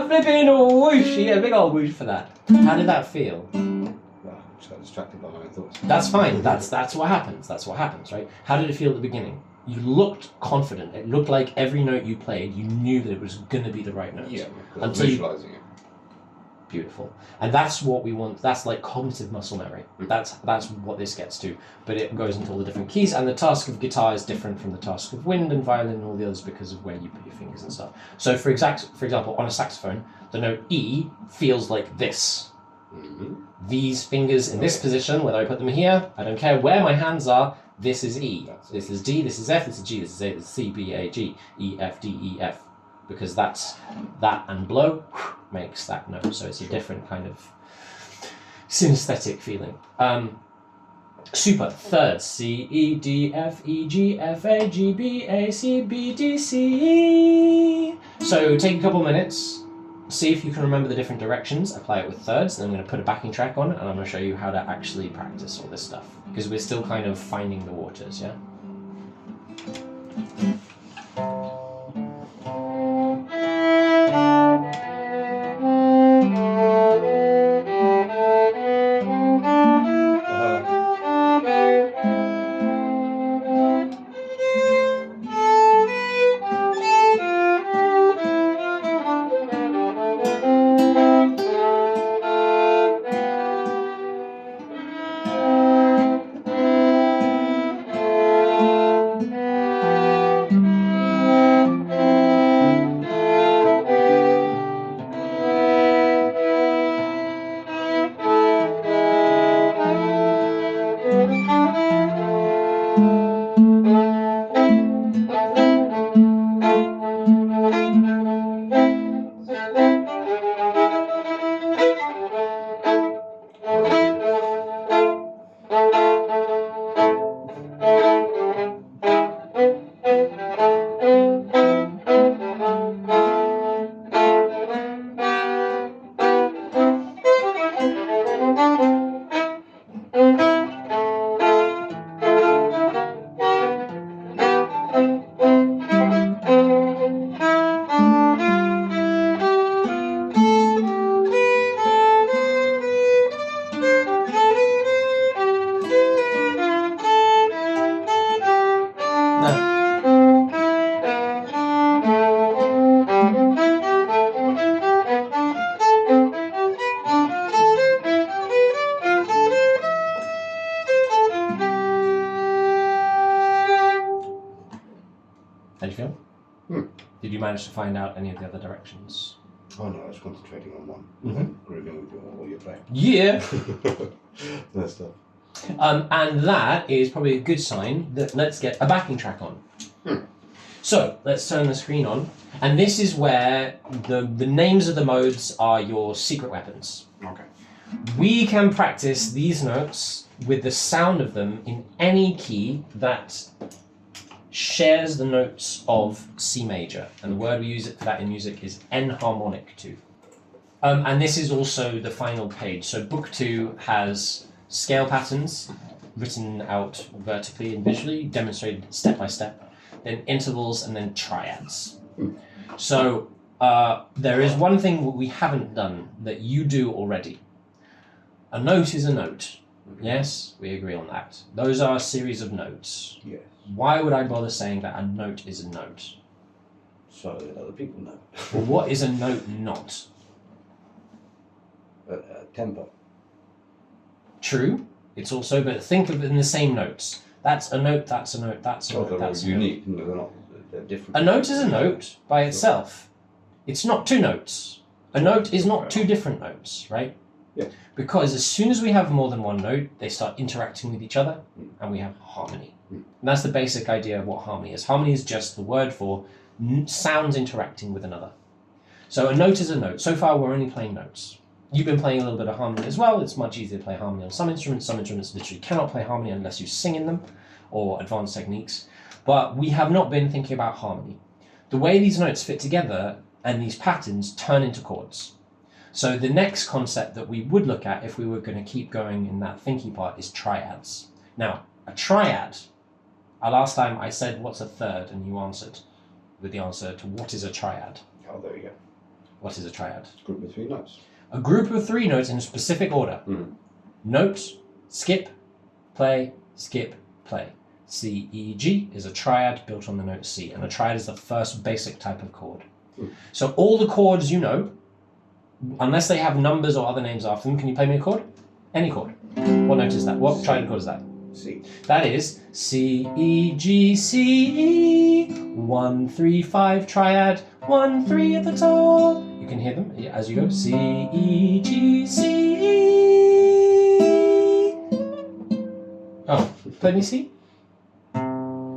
Flipping whoosh! Yeah, big old whoosh for that. How did that feel? Well, I just got distracted by my own thoughts. That's fine. That's what happens. That's what happens, right? How did it feel at the beginning? You looked confident. It looked like every note you played, you knew that it was going to be the right note. Yeah, until visualizing it. Beautiful. And that's what we want. That's like cognitive muscle memory. That's what this gets to. But it goes into all the different keys, and the task of guitar is different from the task of wind and violin and all the others because of where you put your fingers and stuff. So for example, on a saxophone, the note E feels like this. Mm-hmm. These fingers in this position, whether I put them here, I don't care where my hands are, this is E. This is D, this is F, this is G, this is A, this is C, B, A, G, E, F, D, E, F. Because that and blow makes that note. So it's a different kind of synesthetic feeling. Super. Thirds. C, E, D, F, E, G, F, A, G, B, A, C, B, D, C, E. So take a couple minutes, see if you can remember the different directions, apply it with thirds, then I'm going to put a backing track on, and I'm going to show you how to actually practice all this stuff. Because we're still kind of finding the waters, yeah? Did you manage to find out any of the other directions? Oh no, I was concentrating on one. Grooving with all your playing. Yeah. That stuff. And that is probably a good sign that let's get a backing track on. So let's turn the screen on, and this is where the names of the modes are your secret weapons. Okay. We can practice these notes with the sound of them in any key that shares the notes of C major, and the word we use for that in music is enharmonic 2. And this is also the final page. So book 2 has scale patterns written out vertically and visually, demonstrated step by step, then intervals, and then triads. So there is one thing we haven't done that you do already. A note is a note. Yes, we agree on that. Those are a series of notes. Yes. Why would I bother saying that a note is a note? So that other people know. Well, what is a note not? Tempo. True. It's also, but think of it in the same notes. That's a note, that's a note, that's a note, They're that's a unique. note. No, they're not. They're different. A note is a note by itself. It's not two notes. A note is not two different notes, right? Yeah. Because as soon as we have more than one note, they start interacting with each other, and we have harmony. And that's the basic idea of what harmony is. Harmony is just the word for sounds interacting with another. So a note is a note. So far, we're only playing notes. You've been playing a little bit of harmony as well. It's much easier to play harmony on some instruments. Some instruments literally cannot play harmony unless you sing in them, or advanced techniques. But we have not been thinking about harmony. The way these notes fit together and these patterns turn into chords. So the next concept that we would look at if we were going to keep going in that thinking part is triads. Now, a triad, last time I said what's a third, and you answered with the answer to what is a triad. Oh, there you go. What is a triad? Group of 3 notes. A group of 3 notes in a specific order. Note, skip, play, skip, play. C, E, G is a triad built on the note C, and a triad is the first basic type of chord. So all the chords you know, unless they have numbers or other names after them, can you play me a chord? Any chord. What note is that? What triad chord is that? C. That is C, E, G, C, E, 1, 3, 5 triad, 1, 3 at the top. You can hear them as you go. C, E, G, C, E. Oh, play me C.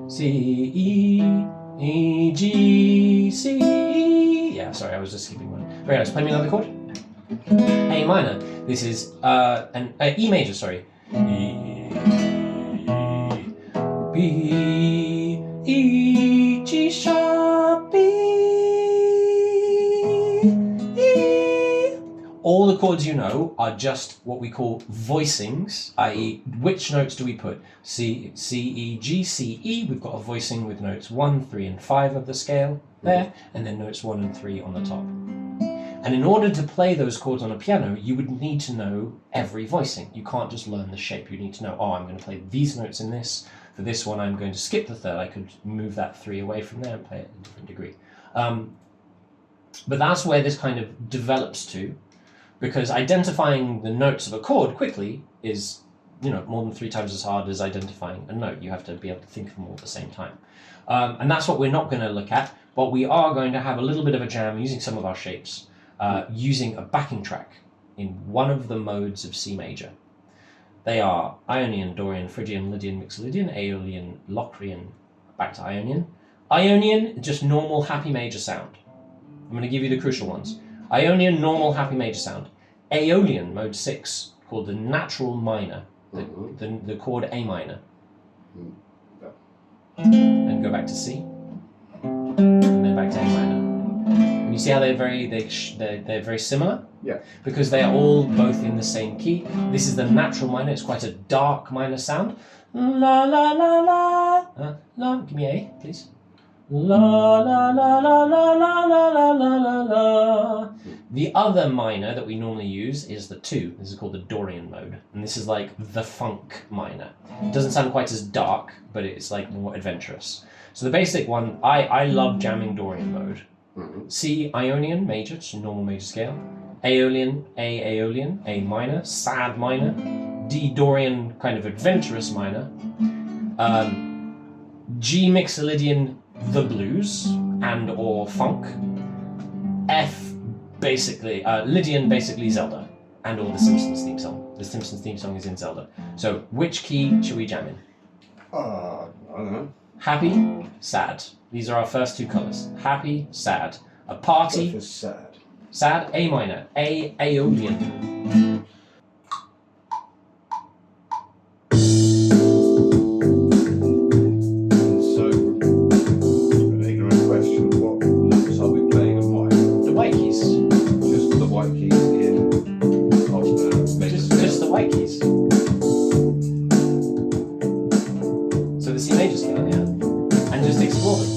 C, E, G, C, E. Yeah, sorry, I was just skipping one. Very nice. Play me another chord. A minor. This is an E major, sorry. E, B, E, G sharp, B, E. All the chords you know are just what we call voicings, i.e. which notes do we put? C, E, G, C, E. We've got a voicing with notes 1, 3, and 5 of the scale there, and then notes 1 and 3 on the top. And in order to play those chords on a piano, you would need to know every voicing. You can't just learn the shape. You need to know, oh, I'm going to play these notes in this. For this one, I'm going to skip the third. I could move that 3 away from there and play it in a different degree. But that's where this kind of develops to, because identifying the notes of a chord quickly is, more than 3 times as hard as identifying a note. You have to be able to think of them all at the same time. And that's what we're not going to look at, but we are going to have a little bit of a jam using some of our shapes, using a backing track in one of the modes of C major. They are Ionian, Dorian, Phrygian, Lydian, Mixolydian, Aeolian, Locrian, back to Ionian. Ionian, just normal happy major sound. I'm going to give you the crucial ones. Ionian, normal happy major sound. Aeolian, mode 6, called the natural minor, the chord A minor. And go back to C, and then back to A minor. And you see how they're very similar? Yeah. Because they are all both in the same key. This is the natural minor. It's quite a dark minor sound. La la la la. La. Give me A, please. La la la la la la la la la la la. The other minor that we normally use is the 2. This is called the Dorian mode, and this is like the funk minor. It doesn't sound quite as dark, but it's like more adventurous. So the basic one, I love jamming Dorian mode. C Ionian major, it's a normal major scale. Aeolian, A minor, sad minor. D Dorian, kind of adventurous minor. G Mixolydian, the blues, and or funk. F, basically, Lydian, basically Zelda, and or the Simpsons theme song. The Simpsons theme song is in Zelda. So which key should we jam in? I don't know. Happy, sad. These are our first two colours. Happy, sad. A party, Go for sad. sad, A minor. A, Aeolian. So, an ignorant question, what notes are we playing and why? The white keys. Just the white keys in major scale. Just the white keys. So the C major scale, yeah. And just explore them.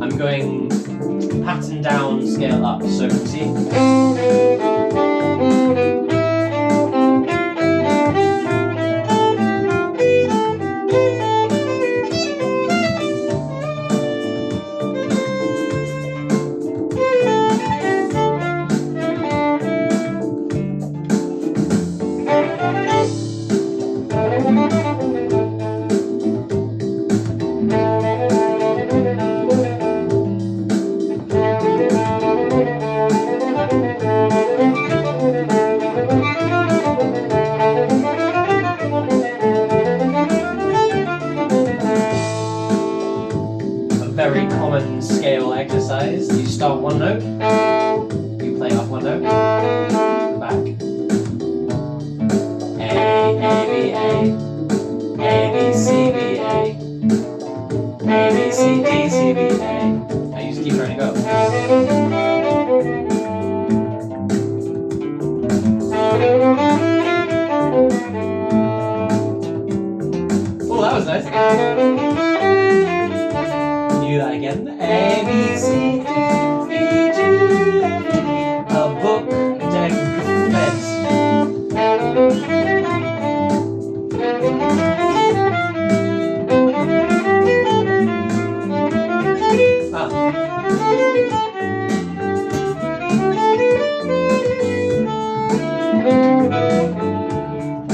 I'm going pattern down, scale up, so see? Very common scale exercise. You start one note, you play up one note, back. A, B, A, B, C, B, A, B, C, D, C, B, A. And you just keep trying to go. Oh, that was nice. Do that again. A, B, C, D, E, G, F, E. A book, deck, beds.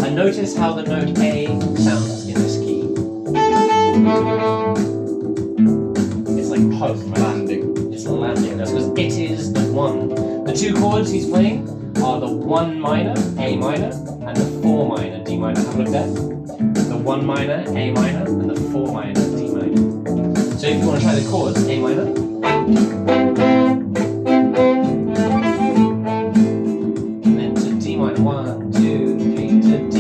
And notice how the note A sounds in this key. It's like home, Landing. It's a landing. That's because it is the one. The two chords he's playing are the 1 minor, A minor, and the 4 minor, D minor. Have a look there. The 1 minor, A minor, and the 4 minor, D minor. So if you want to try the chords, A minor. And then to D minor. 1, 2, 3 to D.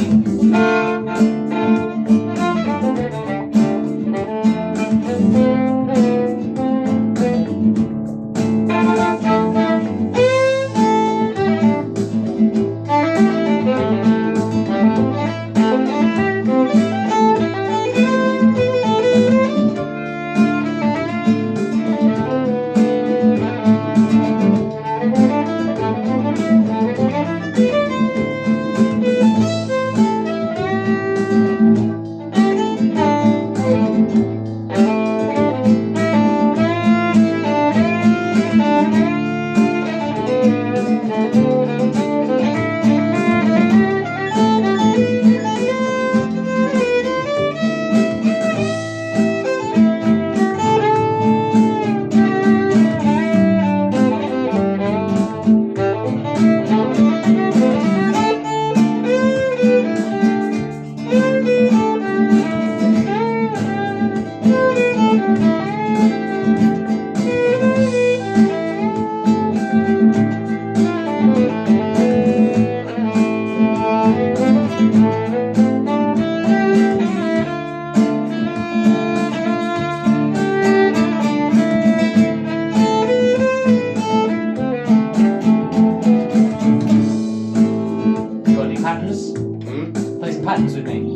patterns? Play some patterns with me.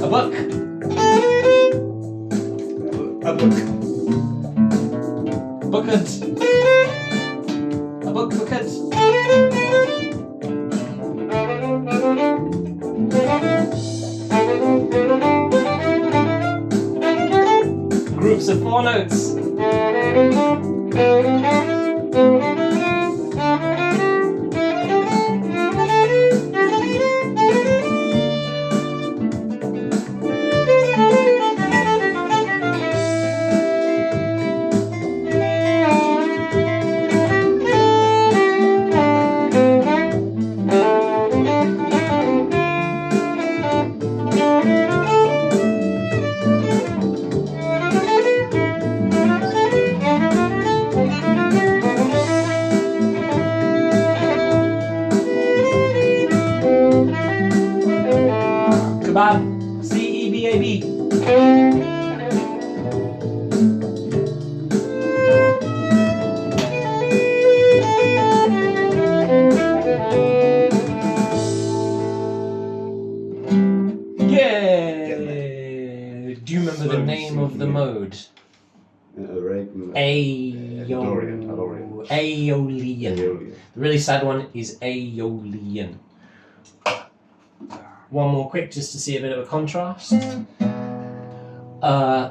A book. Bucket. Groups of 4 notes. Kebab. C-E-B-A-B. Yeah. Do you remember the name of the mode? Aeolian. The really sad one is Aeolian. One more quick just to see a bit of a contrast.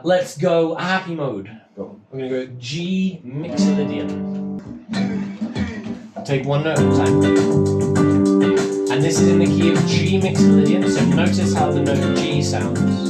Let's go happy mode. Go. We're going to go G Mixolydian. Take one note at a time. And this is in the key of G Mixolydian, so notice how the note G sounds.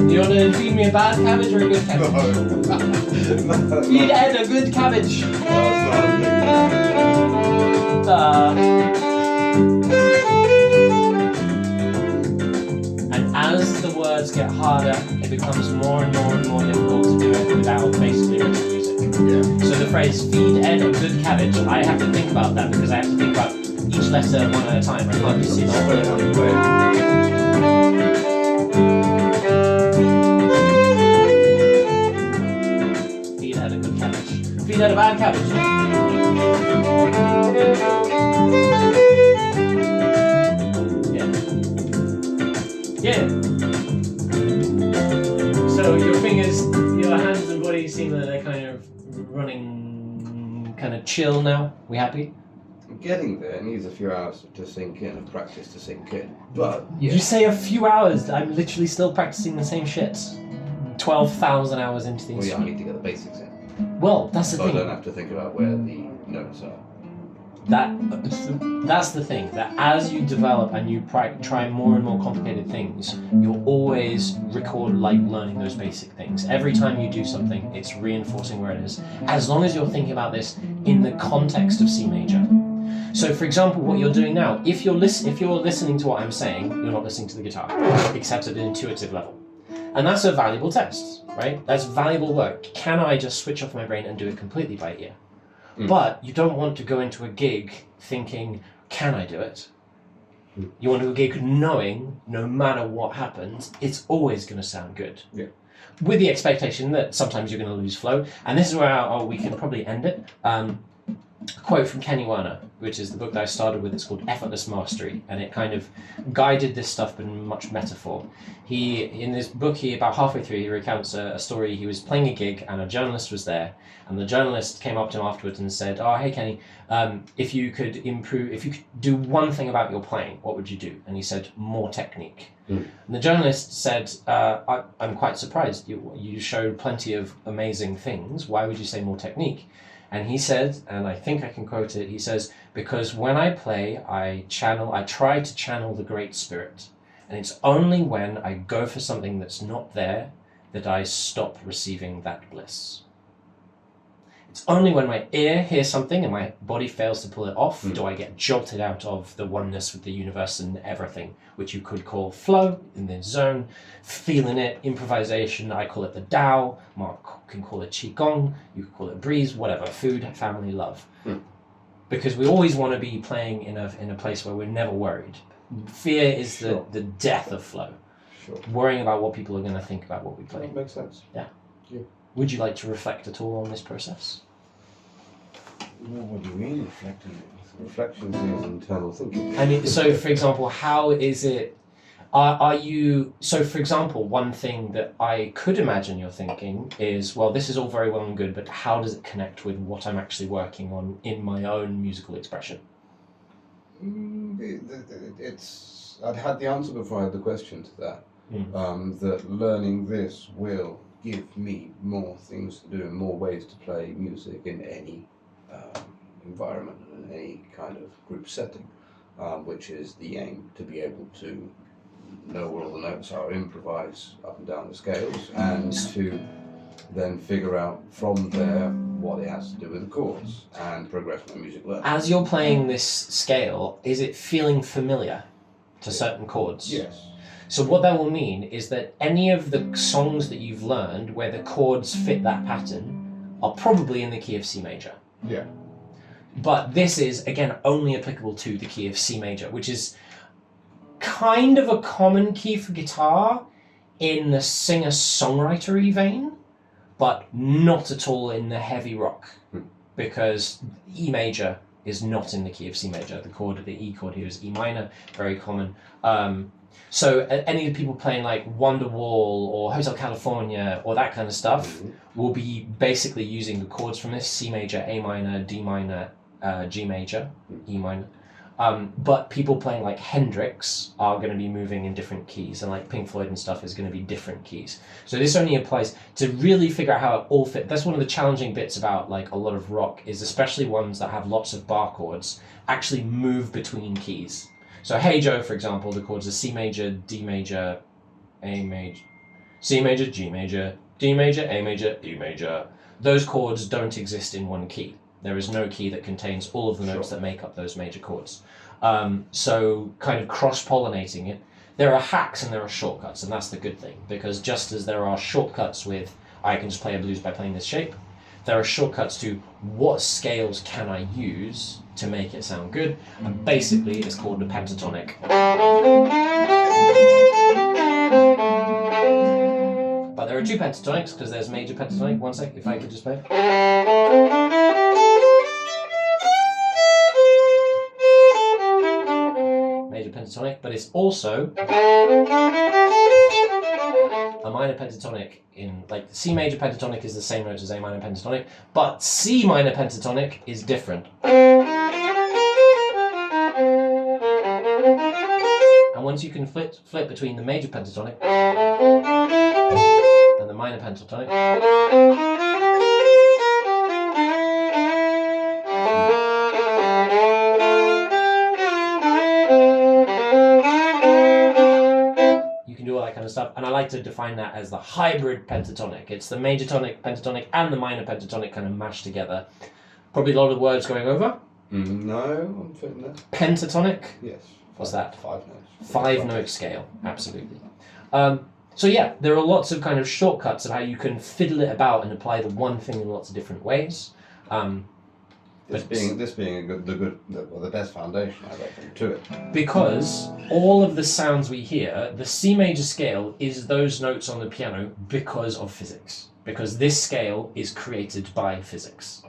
You want to feed me a bad cabbage or a good cabbage? No. Feed Ed a good cabbage. And as the words get harder, it becomes more and more and more difficult to do it without basically written music. Yeah. So the phrase feed Ed a good cabbage, I have to think about that because I have to think about each letter one at a time. I can't just see the whole thing. Feed Ed a good cabbage. Feed Ed a bad cabbage. Yeah. So your fingers, your hands and body seem that they're kind of running kind of chill now. We happy? I'm getting there. It needs a few hours to sink in and practice to sink in. But You say a few hours. I'm literally still practicing the same shit. 12,000 hours into the Well, yeah, I instrument. need to get the basics in. Well, that's the So I thing. don't have to think about where the notes are. That's the thing, that as you develop and you try more and more complicated things, you'll always record like learning those basic things. Every time you do something, it's reinforcing where it is, as long as you're thinking about this in the context of C major. So for example, what you're doing now, if you're listening to what I'm saying, you're not listening to the guitar, except at an intuitive level. And that's a valuable test, right? That's valuable work. Can I just switch off my brain and do it completely by ear? But you don't want to go into a gig thinking, can I do it? You want to do a gig knowing, no matter what happens, it's always going to sound good. Yeah. With the expectation that sometimes you're going to lose flow. And this is where we can probably end it. A quote from Kenny Werner, which is the book that I started with. It's called Effortless Mastery, and it kind of guided this stuff, but in much metaphor. In this book, about halfway through, he recounts a story. He was playing a gig, and a journalist was there, and the journalist came up to him afterwards and said, "Oh, hey Kenny, if you could do one thing about your playing, what would you do?" And he said, "More technique." And the journalist said, I'm quite surprised. You showed plenty of amazing things. Why would you say more technique?" And he said, and I think I can quote it, he says, "Because when I play, I try to channel the Great Spirit. And it's only when I go for something that's not there that I stop receiving that bliss. It's only when my ear hears something and my body fails to pull it off do I get jolted out of the oneness with the universe and everything, which you could call flow, in the zone, feeling it, improvisation. I call it the Tao. Mark can call it Qigong. You can call it breeze, whatever. Food, family, love. Because we always want to be playing in a place where we're never worried. Fear is the death of flow. Sure. Worrying about what people are going to think about what we play. That makes sense. Yeah. Would you like to reflect at all on this process? Well, what do you mean reflecting? Reflection is internal thinking. I mean, so for example, how is it? Are you? So for example, one thing that I could imagine you're thinking is, well, this is all very well and good, but how does it connect with what I'm actually working on in my own musical expression? I'd had the answer before I had the question to that. That learning this will give me more things to do and more ways to play music in any environment and in any kind of group setting, which is the aim, to be able to know where all the notes are, improvise up and down the scales, and to then figure out from there what it has to do with the chords and progress my music learning. As you're playing this scale, is it feeling familiar to certain chords? Yes. So what that will mean is that any of the songs that you've learned where the chords fit that pattern are probably in the key of C major. Yeah. But this is, again, only applicable to the key of C major, which is kind of a common key for guitar in the singer-songwriter-y vein, but not at all in the heavy rock, because E major is not in the key of C major. The E chord here is E minor, very common. So any of the people playing like Wonderwall or Hotel California or that kind of stuff will be basically using the chords from this: C major, A minor, D minor, G major, E minor. But people playing like Hendrix are going to be moving in different keys, and like Pink Floyd and stuff is going to be different keys. So this only applies to really figure out how it all fits. That's one of the challenging bits about like a lot of rock, is especially ones that have lots of bar chords actually move between keys. So Hey Joe, for example, the chords are C major, D major, A major, C major, G major, D major, A major, E major. Those chords don't exist in one key. There is no key that contains all of the notes that make up those major chords. So kind of cross-pollinating it. There are hacks and there are shortcuts, and that's the good thing, because just as there are shortcuts with, I can just play a blues by playing this shape, there are shortcuts to what scales can I use to make it sound good, and basically it's called a pentatonic. But there are two pentatonics, because there's major pentatonic. One sec, if I could just play. Major pentatonic, but it's also a minor pentatonic. In like C major pentatonic is the same note as A minor pentatonic, but C minor pentatonic is different. And once you can flip between the major pentatonic and the minor pentatonic. You can do all that kind of stuff, and I like to define that as the hybrid pentatonic. It's the major tonic, pentatonic, and the minor pentatonic kind of mashed together. Probably a lot of words going over. No, I'm fitting that. Pentatonic. Yes. What's that? 5 notes. 5-note scale, absolutely. So yeah, there are lots of kind of shortcuts of how you can fiddle it about and apply the one thing in lots of different ways. This being the best foundation, I reckon, to it. Because all of the sounds we hear, the C major scale is those notes on the piano because of physics. Because this scale is created by physics.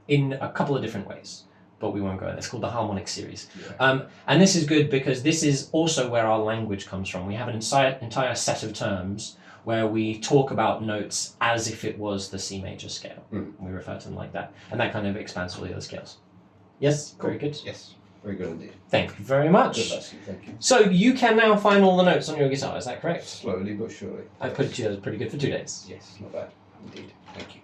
In a couple of different ways, but we won't go there. It's called the harmonic series. Yeah. And this is good because this is also where our language comes from. We have an entire set of terms where we talk about notes as if it was the C major scale. We refer to them like that. And that kind of expands all the other scales. Yes? Cool. Very good. Yes, very good indeed. Thank you very much. Good, Leslie, thank you. So you can now find all the notes on your guitar, is that correct? Slowly but surely. I put it to you, that was pretty good for 2 days. Yes, not bad indeed. Thank you.